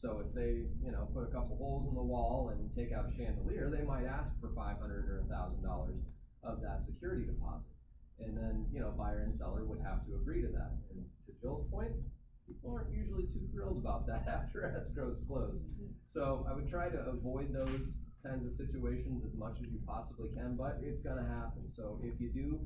Speaker 5: So if they, you know, put a couple holes in the wall and take out a chandelier, they might ask for $500 or $1,000 of that security deposit. And then, you know, buyer and seller would have to agree to that. And to Jill's point, people aren't usually too thrilled about that after escrow is closed. So I would try to avoid those kinds of situations as much as you possibly can, but it's gonna happen. So if you do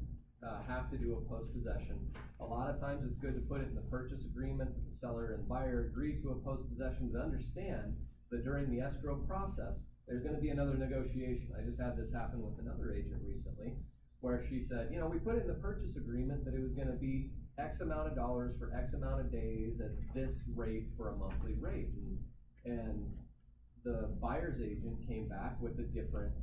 Speaker 5: have to do a post-possession, a lot of times it's good to put it in the purchase agreement that the seller and buyer agree to a post-possession, but understand that during the escrow process, there's gonna be another negotiation. I just had this happen with another agent recently, where she said, you know, we put it in the purchase agreement that it was gonna be X amount of dollars for X amount of days at this rate for a monthly rate. And the buyer's agent came back with a different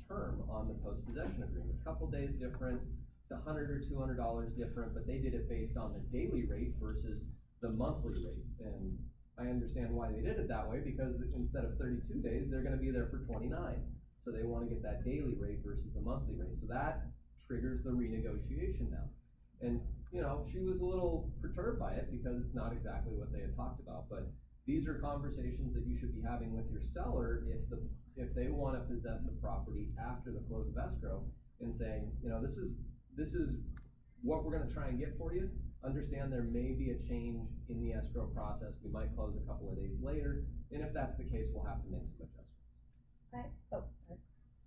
Speaker 5: term on the post-possession agreement. A couple days difference, it's $100 or $200 different, but they did it based on the daily rate versus the monthly rate. And I understand why they did it that way, because instead of 32 days, they're gonna be there for 29. So they wanna get that daily rate versus the monthly rate. So that triggers the renegotiation now. And, you know, she was a little perturbed by it because it's not exactly what they had talked about, but these are conversations that you should be having with your seller if they wanna possess the property after the close of escrow, and saying, you know, this is what we're gonna try and get for you. Understand there may be a change in the escrow process. We might close a couple of days later, and if that's the case, we'll have to make some adjustments.
Speaker 6: Okay, oh, sorry.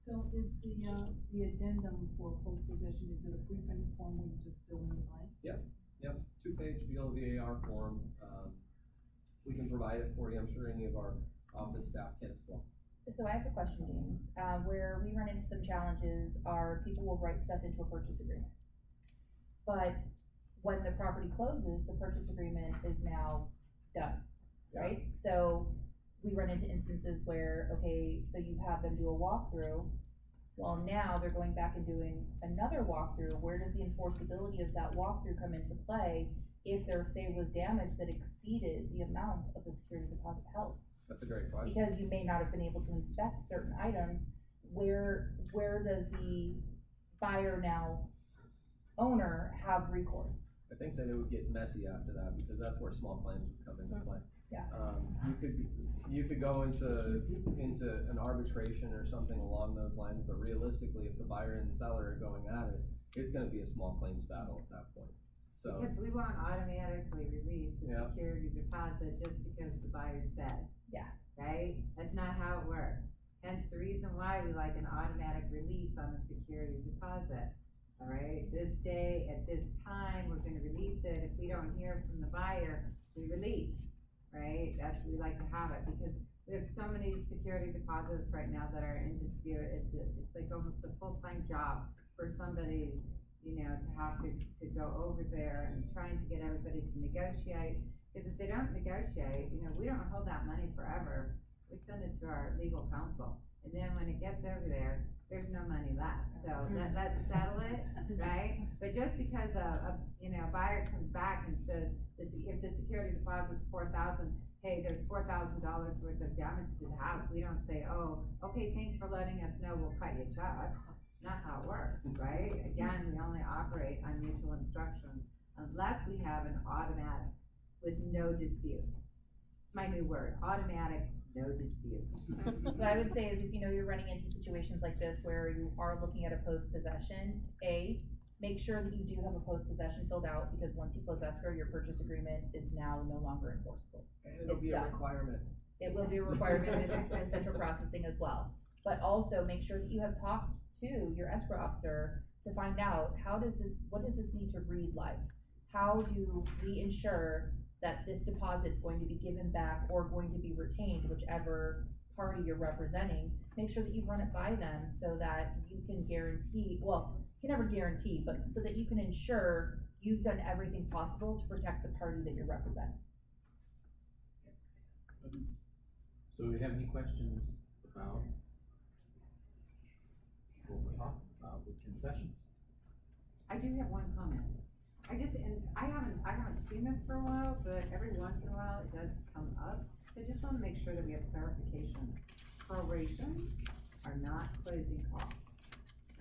Speaker 12: So is the addendum for post-possession, is it a pre-printed form where you just fill in the blanks?
Speaker 5: Yep, 2-page VAR form. We can provide it for you. I'm sure any of our office staff can as well.
Speaker 6: So I have a question, James. Where we run into some challenges are people will write stuff into a purchase agreement. But when the property closes, the purchase agreement is now done, right? So we run into instances where, okay, so you have them do a walkthrough. Well, now they're going back and doing another walkthrough. Where does the enforceability of that walkthrough come into play if their say was damage that exceeded the amount of the security deposit held?
Speaker 5: That's a great question.
Speaker 6: Because you may not have been able to inspect certain items, where does the buyer now owner have recourse?
Speaker 5: I think that it would get messy after that, because that's where small claims would come into play.
Speaker 6: Yeah.
Speaker 5: You could go into an arbitration or something along those lines, but realistically, if the buyer and the seller are going at it, it's gonna be a small claims battle at that point. So.
Speaker 2: Because we won't automatically release the security deposit just because the buyer said.
Speaker 6: Yeah.
Speaker 2: Right? That's not how it works. Hence the reason why we like an automatic release on the security deposit. all right? This day, at this time, we're gonna release it. If we don't hear from the buyer, we release, right? That's, we like to have it, because we have so many security deposits right now that are in dispute. It's like almost a full-time job for somebody, you know, to have to go over there and trying to get everybody to negotiate. Because if they don't negotiate, you know, we don't hold that money forever. We send it to our legal counsel. And then when it gets over there, there's no money left. So let's settle it, right? But just because a buyer comes back and says, if the security deposit's $4,000, hey, there's $4,000 worth of damage to the house, we don't say, oh, okay, thanks for letting us know, we'll cut you a check. Not how it works, right? Again, we only operate on mutual instructions unless we have an automatic with no dispute. It's my new word, automatic, no dispute.
Speaker 6: So I would say is if you know you're running into situations like this where you are looking at a post-possession, make sure that you do have a post-possession filled out, because once you close escrow, your purchase agreement is now no longer enforceable.
Speaker 5: And it'll
Speaker 6: It's
Speaker 5: be a
Speaker 6: done.
Speaker 5: requirement.
Speaker 6: It will be a requirement with central processing as well. But also make sure that you have talked to your escrow officer to find out what does this need to read like? How do we ensure that this deposit's going to be given back or going to be retained, whichever party you're representing? Make sure that you run it by them so that you can guarantee, well, you can never guarantee, but so that you can ensure you've done everything possible to protect the party that you're representing.
Speaker 13: So do we have any questions about what we're talking about with concessions?
Speaker 2: I do have one comment. I haven't seen this for a while, but every once in a while it does come up. So I just wanna make sure that we have clarification. Prorations are not closing costs,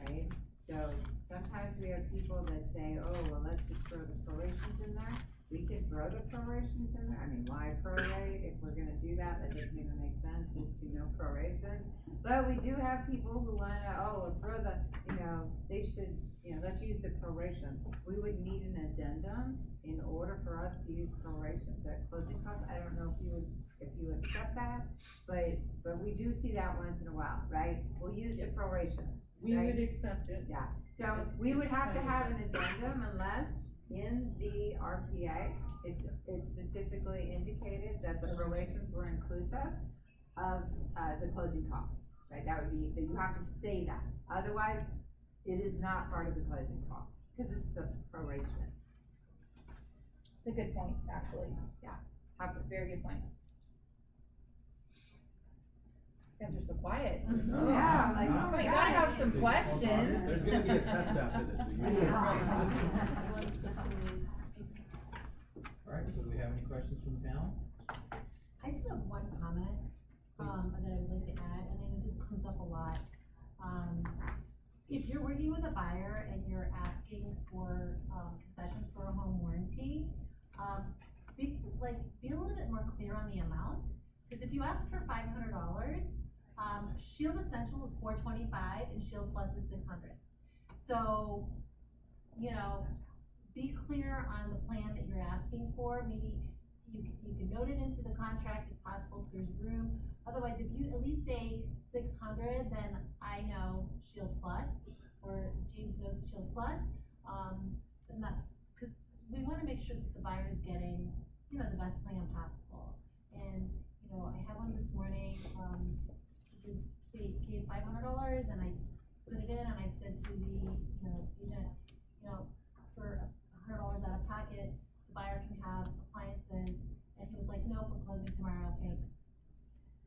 Speaker 2: right? So sometimes we have people that say, oh, well, let's just throw the prorations in there. We could throw the prorations in there. I mean, why prorate? If we're gonna do that, that doesn't even make sense, just to no prorations. But we do have people who wanna, throw the, they should, let's use the prorations. We would need an addendum in order for us to use prorations at closing costs. I don't know if you accept that, but we do see that once in a while, right? We'll use the prorations.
Speaker 7: We
Speaker 2: right?
Speaker 7: would accept it.
Speaker 2: Yeah, so we would have to have an addendum unless in the RPA, it's specifically indicated that the prorations were inclusive of, the closing costs, right? That would be, that you have to say that, otherwise, it is not part of the closing cost, because it's a proration.
Speaker 6: It's a good point, actually.
Speaker 2: Yeah.
Speaker 6: Very good point. You guys are so quiet.
Speaker 2: Yeah, I'm like, oh my
Speaker 6: You
Speaker 2: God.
Speaker 6: gotta have some questions.
Speaker 5: There's gonna be a test after this, so you.
Speaker 13: Alright, so do we have any questions from the panel?
Speaker 8: I do have one comment, that I would like to add, and I know this comes up a lot. If you're working with a buyer and you're asking for, concessions for a home warranty, be a little bit more clear on the amount. Cause if you ask for $500, Shield Essential is $425 and Shield Plus is $600. So, be clear on the plan that you're asking for. Maybe you can note it into the contract if possible, if there's room. Otherwise, if you at least say $600, then I know Shield Plus, or James knows Shield Plus. And that's, cause we wanna make sure that the buyer's getting, the best plan possible. And, I had one this morning, they gave $500 and I put it in and I said to the, agent, for $100 out of pocket, the buyer can have appliances, and he was like, nope, I'm closing tomorrow, thanks.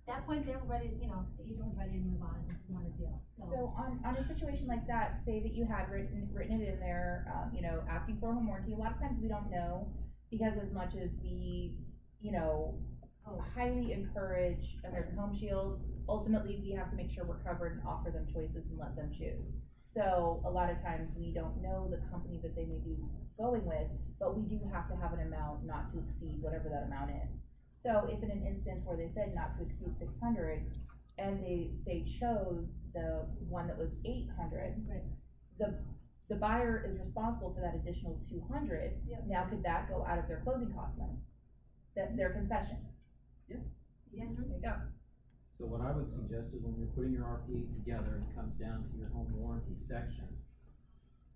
Speaker 8: At that point, they were ready, the agent was ready to move on and didn't want to deal,
Speaker 6: So on a situation like that, say that you had written it in there, asking for a home warranty, a lot of times we don't know, because as much as we, highly encourage American Home Shield, ultimately we have to make sure we're covered and offer them choices and let them choose. So a lot of times we don't know the company that they may be going with, but we do have to have an amount not to exceed whatever that amount is. So if in an instance where they said not to exceed 600, and they say chose the one that was 800,
Speaker 8: Right.
Speaker 6: the buyer is responsible for that additional 200.
Speaker 8: Yep.
Speaker 6: Now could that go out of their closing cost money? Their concession?
Speaker 8: Yeah.
Speaker 6: There you go.
Speaker 13: So what I would suggest is when you're putting your RPA together and it comes down to your home warranty section,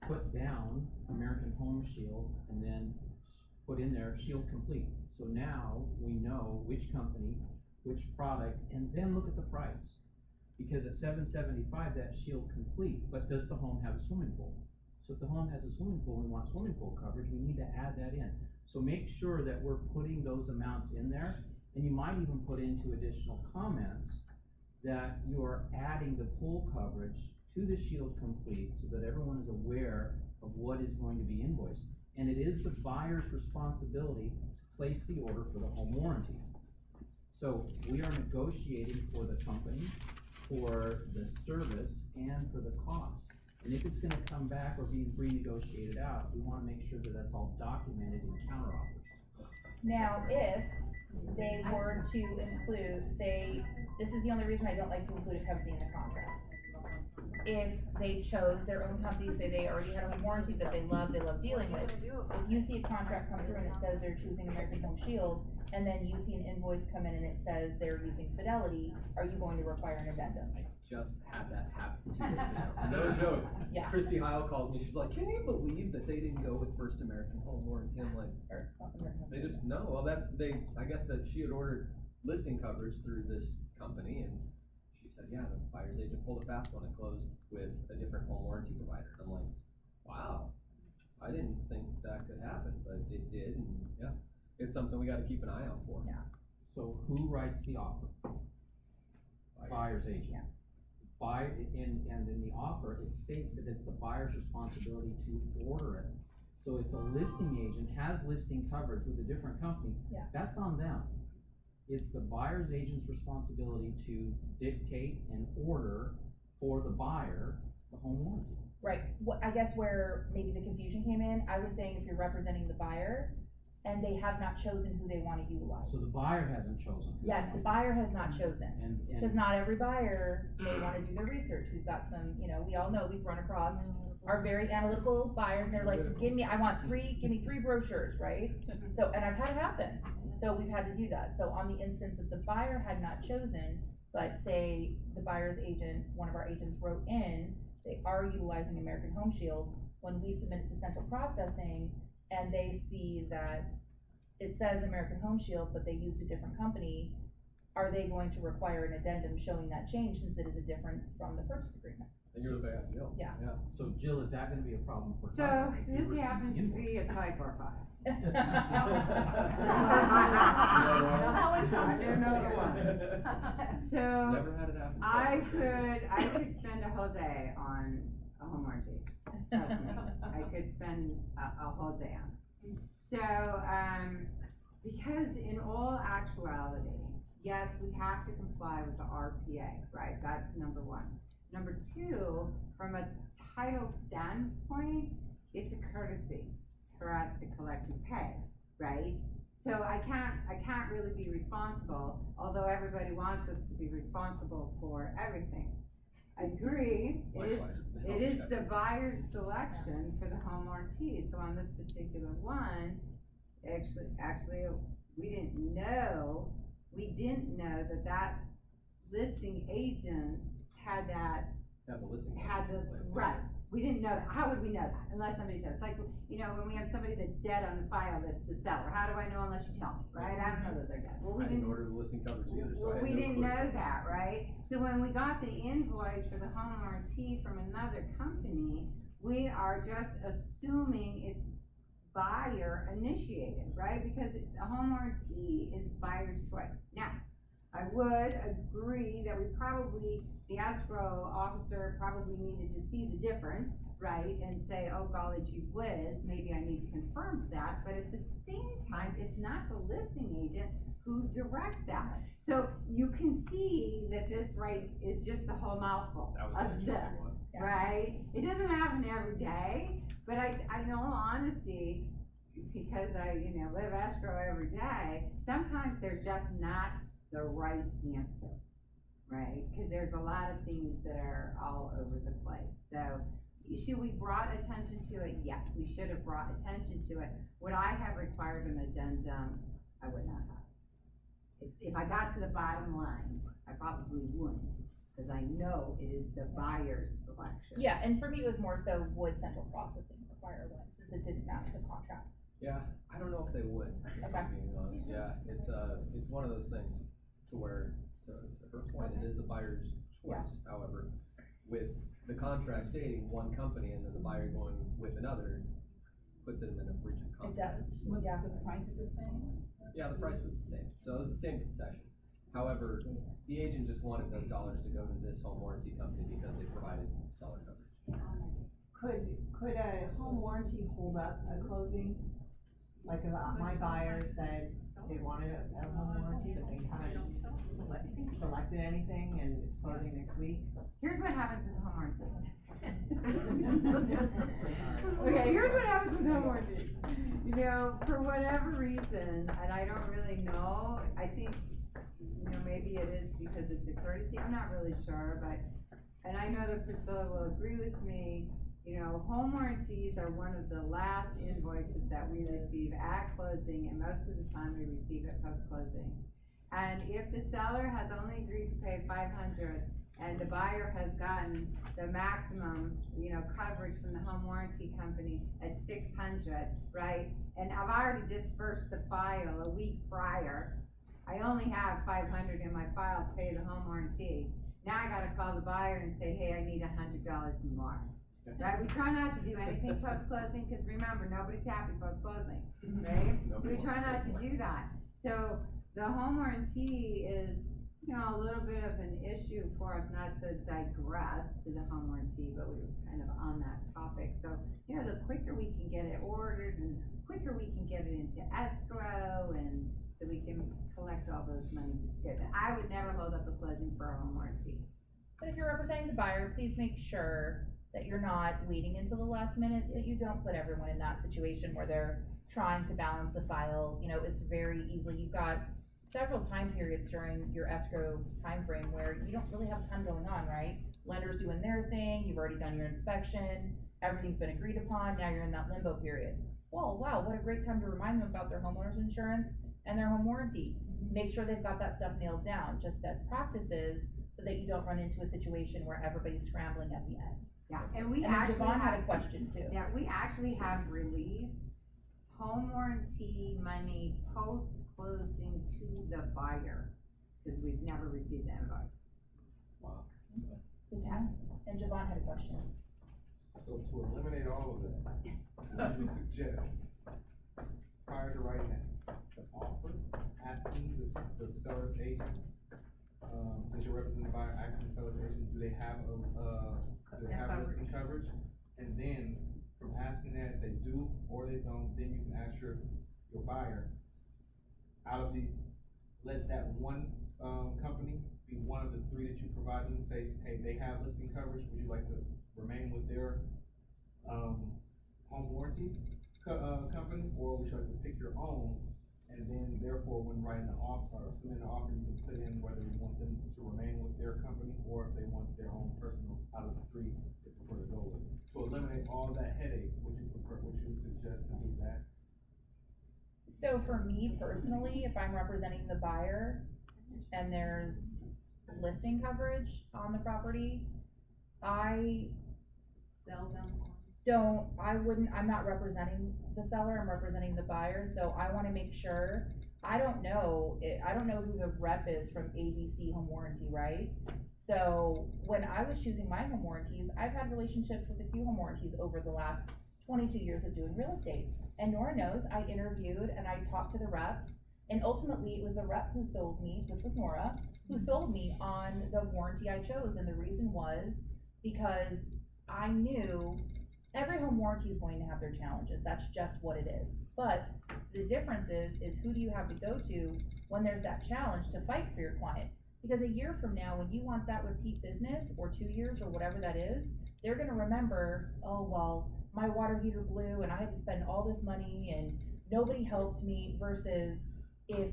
Speaker 13: put down American Home Shield and then put in there Shield Complete. So now we know which company, which product, and then look at the price. Because at $775, that's Shield Complete, but does the home have a swimming pool? So if the home has a swimming pool and we want swimming pool coverage, we need to add that in. So make sure that we're putting those amounts in there, and you might even put into additional comments that you are adding the pool coverage to the Shield Complete so that everyone is aware of what is going to be invoiced. And it is the buyer's responsibility to place the order for the home warranty. So we are negotiating for the company, for the service, and for the cost. And if it's gonna come back or be renegotiated out, we wanna make sure that that's all documented in counteroffers.
Speaker 6: Now, if they were to include, say, this is the only reason I don't like to include a company in the contract. If they chose their own company, say they already had a home warranty that they love dealing with, if you see a contract come through and it says they're choosing American Home Shield, and then you see an invoice come in and it says they're using Fidelity, are you going to require an addendum?
Speaker 5: I just had that happen 2 days ago. No joke.
Speaker 6: Yeah.
Speaker 5: Christy Heil calls me, she's like, can you believe that they didn't go with First American Home Warranty? I'm like, they just, no, well, I guess that she had ordered listing coverage through this company, and she said, yeah, the buyer's agent pulled a fast one and closed with a different home warranty provider. I'm like, wow, I didn't think that could happen, but it did, and yeah, it's something we gotta keep an eye out for.
Speaker 6: Yeah.
Speaker 13: So who writes the offer? Buyer's agent.
Speaker 6: Yeah.
Speaker 13: And in the offer, it states that it's the buyer's responsibility to order it. So if the listing agent has listing coverage with a different company,
Speaker 6: Yeah.
Speaker 13: that's on them. It's the buyer's agent's responsibility to dictate and order for the buyer the home warranty.
Speaker 6: Right, I guess where maybe the confusion came in, I was saying if you're representing the buyer and they have not chosen who they wanna utilize.
Speaker 13: So the buyer hasn't chosen. who
Speaker 6: Yes,
Speaker 13: they
Speaker 6: the
Speaker 13: want.
Speaker 6: buyer has not chosen.
Speaker 13: And
Speaker 6: Cause not every buyer, they wanna do their research, we've got some, we all know, we've run across our very analytical buyers, and they're like, give me 3 brochures, right? So, and I've had it happen, so we've had to do that, so on the instance that the buyer had not chosen, but say the buyer's agent, one of our agents wrote in, they are utilizing American Home Shield, when we submit it to central processing, and they see that it says American Home Shield, but they used a different company, are they going to require an addendum showing that change, since it is a difference from the purchase agreement?
Speaker 5: And you're the bad deal.
Speaker 6: Yeah.
Speaker 13: so Jill, is that gonna be a problem for
Speaker 2: So,
Speaker 13: Tyler? If you
Speaker 2: this
Speaker 13: receive the
Speaker 2: happens to be a
Speaker 13: invoice?
Speaker 2: typo file.
Speaker 1: That one sounds
Speaker 2: I don't know the one. So,
Speaker 5: Never had it happen.
Speaker 2: I could spend a whole day on a home warranty, trust me, I could spend a whole day on it. So, because in all actuality, yes, we have to comply with the RPA, right, that's number one. Number two, from a title standpoint, it's a courtesy for us to collect and pay, right? So I can't really be responsible, although everybody wants us to be responsible for everything. I agree, it is the buyer's selection for the home warranty, so on this particular one, actually, we didn't know that listing agent had
Speaker 5: Have the listing.
Speaker 2: right, we didn't know that, how would we know that, unless somebody tells us, like, when we have somebody that's dead on the file that's the seller, how do I know unless you tell me, right, I don't know that they're dead. Well, we
Speaker 5: I didn't order the listing coverage either, so I had
Speaker 2: we
Speaker 5: no
Speaker 2: didn't
Speaker 5: clue.
Speaker 2: know that, right? So when we got the invoice for the home warranty from another company, we are just assuming it's buyer initiated, right? Because a home warranty is buyer's choice. Now, I would agree that the escrow officer probably needed to see the difference, right? And say, oh golly gee whiz, maybe I need to confirm that, but at the same time, it's not the listing agent who directs that. So you can see that this, right, is just a whole mouthful
Speaker 5: That was
Speaker 2: of
Speaker 5: an
Speaker 2: stuff,
Speaker 5: interesting one.
Speaker 2: right? It doesn't happen every day, but I know honesty, because I, live escrow every day, sometimes there's just not the right answer, right? Because there's a lot of things that are all over the place. So, should we brought attention to it? Yes, we should have brought attention to it. Would I have required an addendum? I would not have. If I got to the bottom line, I probably wouldn't. cause I know it is the buyer's selection.
Speaker 6: Yeah, and for me, it was more so would central processing require one, since it didn't match the contract.
Speaker 5: Yeah, I don't know if they would, if I'm being honest, yeah, it's one of those things to where, to her point, it is the buyer's choice, however, with the contract stating one company and then the buyer going with another, puts them in a breach of
Speaker 6: It
Speaker 5: contract.
Speaker 6: does,
Speaker 12: What's
Speaker 6: yeah.
Speaker 12: the price the same?
Speaker 5: Yeah, the price was the same, so it was the same concession. However, the agent just wanted those dollars to go to this home warranty company because they provided seller coverage.
Speaker 15: Could a home warranty hold up a closing? Like, my buyer said they wanted a home warranty, but they haven't selected anything and it's closing next week.
Speaker 2: Here's what happens with the home warranty. Okay, here's what happens with home warranty. You know, for whatever reason, and I don't really know, I think, you know, maybe it is because it's a courtesy, I'm not really sure, but, and I know that Priscilla will agree with me, you know, home warranties are one of the last invoices that we receive at closing, and most of the time we receive it post-closing. And if the seller has only agreed to pay $500, and the buyer has gotten the maximum, you know, coverage from the home warranty company at $600, right? And I've already dispersed the file a week prior. I only have $500 in my file to pay the home warranty. Now I gotta call the buyer and say, hey, I need $100 more. Right, we try not to do anything post-closing, cause remember, nobody's happy post-closing, right? So we try not to do that. So the home warranty is, you know, a little bit of an issue for us, not to digress to the home warranty, but we were kind of on that topic. So, you know, the quicker we can get it ordered and quicker we can get it into escrow and so we can collect all those monies, it's good. I would never hold up a closing for a home warranty.
Speaker 6: But if you're representing the buyer, please make sure that you're not waiting until the last minute, so that you don't put everyone in that situation where they're trying to balance the file. You know, it's very easily, you've got several time periods during your escrow timeframe where you don't really have a ton going on, right? Lender's doing their thing, you've already done your inspection, everything's been agreed upon, now you're in that limbo period. Well, wow, what a great time to remind them about their homeowner's insurance and their home warranty. Make sure they've got that stuff nailed down, just best practices, so that you don't run into a situation where everybody's scrambling at the end.
Speaker 2: Yeah, and we
Speaker 6: And then
Speaker 2: actually
Speaker 6: Javon had
Speaker 2: have,
Speaker 6: a question too.
Speaker 2: yeah, we actually have released home warranty money post-closing to the buyer, cause we've never received the invoice.
Speaker 5: Wow.
Speaker 6: Good time. And Javon had a question.
Speaker 9: So to eliminate all of that, what do you suggest prior to writing the offer, asking the seller's agent, since you're representing the buyer, asking the seller's agent, do they have listing coverage? And then from asking that, if they do or they don't, then you can ask your buyer, let that one, company be one of the three that you provide them, say, hey, they have listing coverage, would you like to remain with their, home warranty, company, or would you like to pick your own? And then therefore, when writing the offer, or submitting the offer, you can put in whether you want them to remain with their company, or if they want their own personal out of the three, they prefer to go with. To eliminate all that headache, would you suggest to do that?
Speaker 6: So for me personally, if I'm representing the buyer and there's listing coverage on the property, I
Speaker 12: Sell them
Speaker 6: I'm not representing the seller, I'm representing the buyer, so I wanna make sure, I don't know who the rep is from ABC Home Warranty, right? So when I was choosing my home warranties, I've had relationships with a few home warranties over the last 22 years of doing real estate. And Nora knows, I interviewed and I talked to the reps, and ultimately it was the rep who sold me, which was Nora, who sold me on the warranty I chose, and the reason was because I knew every home warranty is going to have their challenges, that's just what it is. But the difference is who do you have to go to when there's that challenge to fight for your client? Because a year from now, when you want that repeat business, or 2 years, or whatever that is, they're gonna remember, oh, well, my water heater blew and I had to spend all this money and nobody helped me, versus if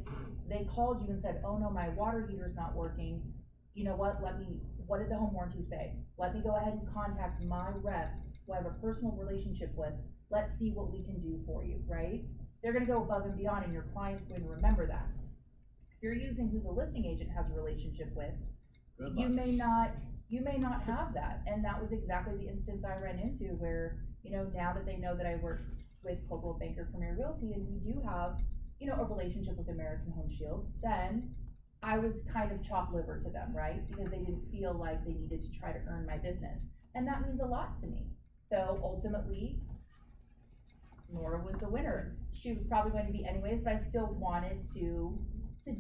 Speaker 6: they called you and said, oh no, my water heater's not working, you know what did the home warranty say? Let me go ahead and contact my rep, who I have a personal relationship with, let's see what we can do for you, right? They're gonna go above and beyond, and your client's going to remember that. If you're using who the listing agent has a relationship with,
Speaker 5: Good
Speaker 6: you
Speaker 5: luck.
Speaker 6: may not have that, and that was exactly the instance I ran into where, you know, now that they know that I work with Coldwell Banker Premier Realty and we do have, you know, a relationship with American Home Shield, then I was kind of chopped liver to them, right? Because they didn't feel like they needed to try to earn my business, and that means a lot to me. So ultimately, Nora was the winner. She was probably going to be anyways, but I still wanted to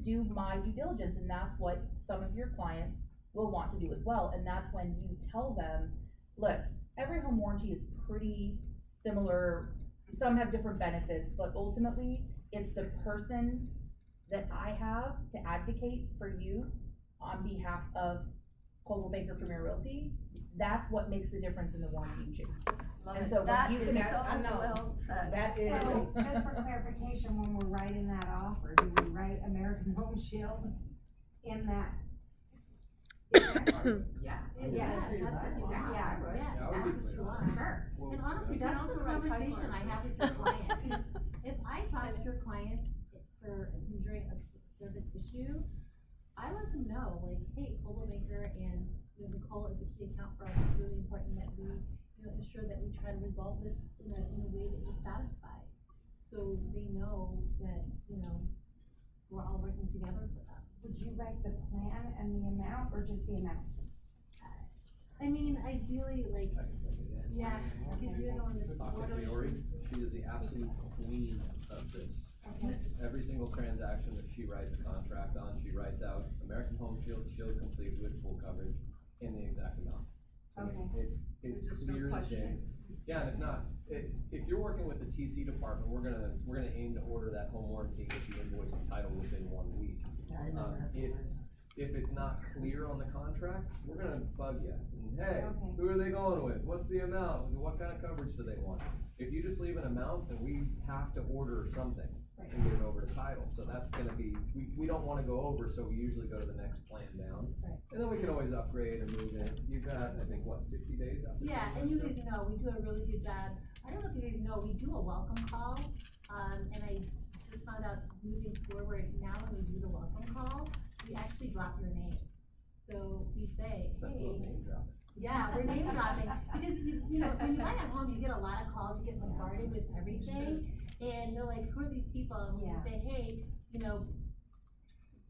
Speaker 6: do my due diligence, and that's what some of your clients will want to do as well. And that's when you tell them, look, every home warranty is pretty similar. Some have different benefits, but ultimately, it's the person that I have to advocate for you on behalf of Coldwell Banker Premier Realty. That's what makes the difference in the warranty you choose. And so when
Speaker 4: That
Speaker 6: you
Speaker 4: is
Speaker 6: can,
Speaker 4: so well said.
Speaker 15: That is.
Speaker 4: So,
Speaker 16: Just for clarification, when we're writing that offer, do we write American Home Shield in that?
Speaker 2: Yeah.
Speaker 8: Yeah, that's what you want.
Speaker 16: Yeah.
Speaker 8: Yeah,
Speaker 5: I would
Speaker 8: that's
Speaker 5: be
Speaker 8: what
Speaker 5: clear
Speaker 8: you
Speaker 5: on
Speaker 8: want.
Speaker 2: Sure.
Speaker 5: Well,
Speaker 8: And honestly,
Speaker 4: You can
Speaker 8: that's
Speaker 4: also
Speaker 8: the
Speaker 4: write type
Speaker 8: conversation I
Speaker 4: letter.
Speaker 8: have with your clients. If I talk to your clients during a service issue, I let them know, like, hey, Coldwell Banker and, you know, Nicole is a key account for us. It's really important that we, you know, ensure that we try to resolve this in a way that you're satisfied. So they know that, you know, we're all working together for them.
Speaker 16: Would you write the plan and the amount, or just the amount?
Speaker 8: I mean, ideally, like, yeah, because you're the one that's
Speaker 5: Sasha
Speaker 8: ordering.
Speaker 5: Fiore, she is the absolute queen of this. Every single transaction that she writes a contract on, she writes out American Home Shield, Shield Complete with full coverage in the exact amount. I mean, it's
Speaker 1: There's just no
Speaker 5: clear as day.
Speaker 1: question.
Speaker 5: Yeah, and if not, if you're working with the TC department, we're gonna aim to order that home warranty with the invoice and title within 1 week. If it's not clear on the contract, we're gonna bug you. And hey,
Speaker 16: Okay.
Speaker 5: who are they going with? What's the amount? What kind of coverage do they want? If you just leave an amount, then we have to order something and get it over to title. So that's gonna be, we don't wanna go over, so we usually go to the next plan down.
Speaker 8: Right.
Speaker 5: And then we can always upgrade and move it. You've got, I think, what, 60 days after?
Speaker 8: Yeah, and you guys know, we do a really good job. I don't know if you guys know, we do a welcome call, and I just found out moving forward, now when we do the welcome call, we actually drop your name. So we say,
Speaker 5: That's a
Speaker 8: hey,
Speaker 5: little name drop.
Speaker 8: yeah, we're name dropping, because you know, when you buy at home, you get a lot of calls, you get bombarded with everything, and they're like, who are these people? And we
Speaker 16: Yeah.
Speaker 8: say, hey, you know,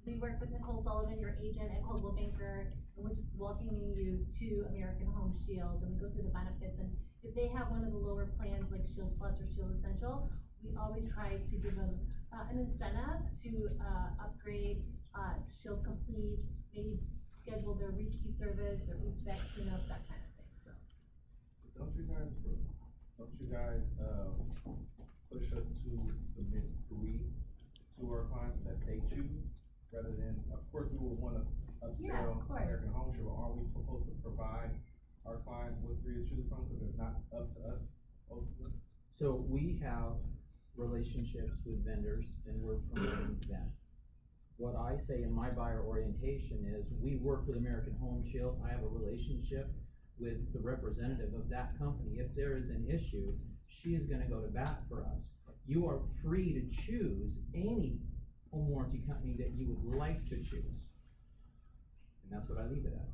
Speaker 8: we work with Nicole Sullivan, your agent at Coldwell Banker, and we're just welcoming you to American Home Shield, and we go through the benefits, and if they have one of the lower plans like Shield Plus or Shield Essential, we always try to give them, an incentive to, upgrade, to Shield Complete, maybe schedule their rekey service, their HVAC cleanup, that kind of thing, so.
Speaker 9: Don't you guys push us to submit 3 to our clients so that they choose, rather than, of course, we would wanna
Speaker 8: Yeah, of
Speaker 9: upsell
Speaker 8: course.
Speaker 9: American Home Shield, but aren't we supposed to provide our clients with 3 to choose from, cause it's not up to us ultimately?
Speaker 13: So we have relationships with vendors and we're promoting them. What I say in my buyer orientation is, we work with American Home Shield, I have a relationship with the representative of that company. If there is an issue, she is gonna go to bat for us. You are free to choose any home warranty company that you would like to choose. And that's what I leave it at.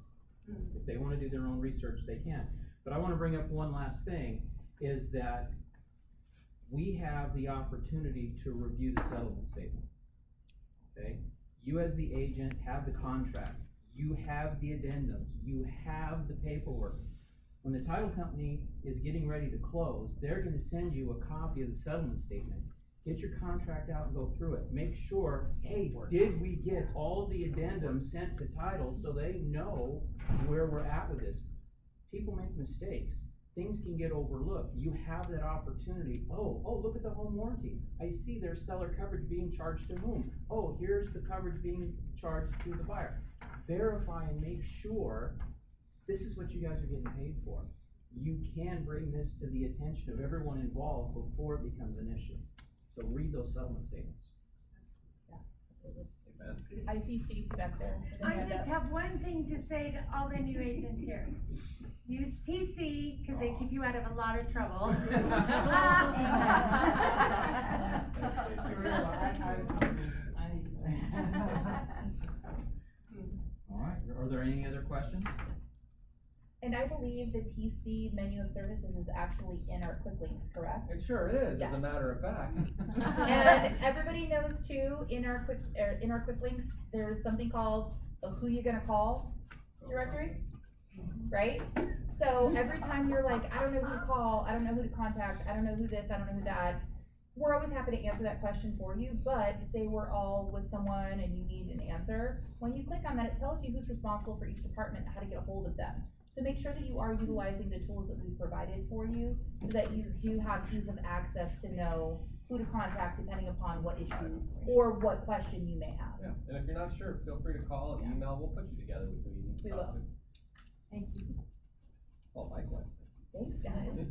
Speaker 13: If they wanna do their own research, they can. But I wanna bring up one last thing, is that we have the opportunity to review the settlement statement. Okay? You as the agent have the contract, you have the addendums, you have the paperwork. When the title company is getting ready to close, they're gonna send you a copy of the settlement statement. Get your contract out and go through it. Make sure, hey, did we get all the addendums sent to title so they know where we're at with this? People make mistakes. Things can get overlooked. You have that opportunity. Oh, look at the home warranty. I see there's seller coverage being charged to whom? Oh, here's the coverage being charged to the buyer. Verify and make sure this is what you guys are getting paid for. You can bring this to the attention of everyone involved before it becomes an issue. So read those settlement statements.
Speaker 5: Amen.
Speaker 6: I see Stacy back there. with her
Speaker 16: I
Speaker 6: hand
Speaker 16: just
Speaker 6: up.
Speaker 16: have one thing to say to all the new agents here. Use TC, cause they keep you out of a lot of trouble.
Speaker 13: All right, are
Speaker 3: Are there any other questions?
Speaker 6: And I believe the TC menu of services is actually in our quick links, correct?
Speaker 5: It sure is, as a
Speaker 6: Yes.
Speaker 5: matter of fact.
Speaker 6: And everybody knows too, in our quick links, there's something called a who you gonna call directory, right? So every time you're like, I don't know who to call, I don't know who to contact, I don't know who this, I don't know who that, we're always happy to answer that question for you, but say we're all with someone and you need an answer, when you click on that, it tells you who's responsible for each department, how to get a hold of them. So make sure that you are utilizing the tools that we've provided for you, so that you do have ease of access to know who to contact depending upon what issue or what question you may have.
Speaker 5: Yeah, and if you're not sure, feel free to call, email, we'll put you together with who you need to
Speaker 6: We
Speaker 5: talk
Speaker 6: will.
Speaker 5: to.
Speaker 6: Thank you.
Speaker 5: Well, likewise.
Speaker 6: Thanks, guys.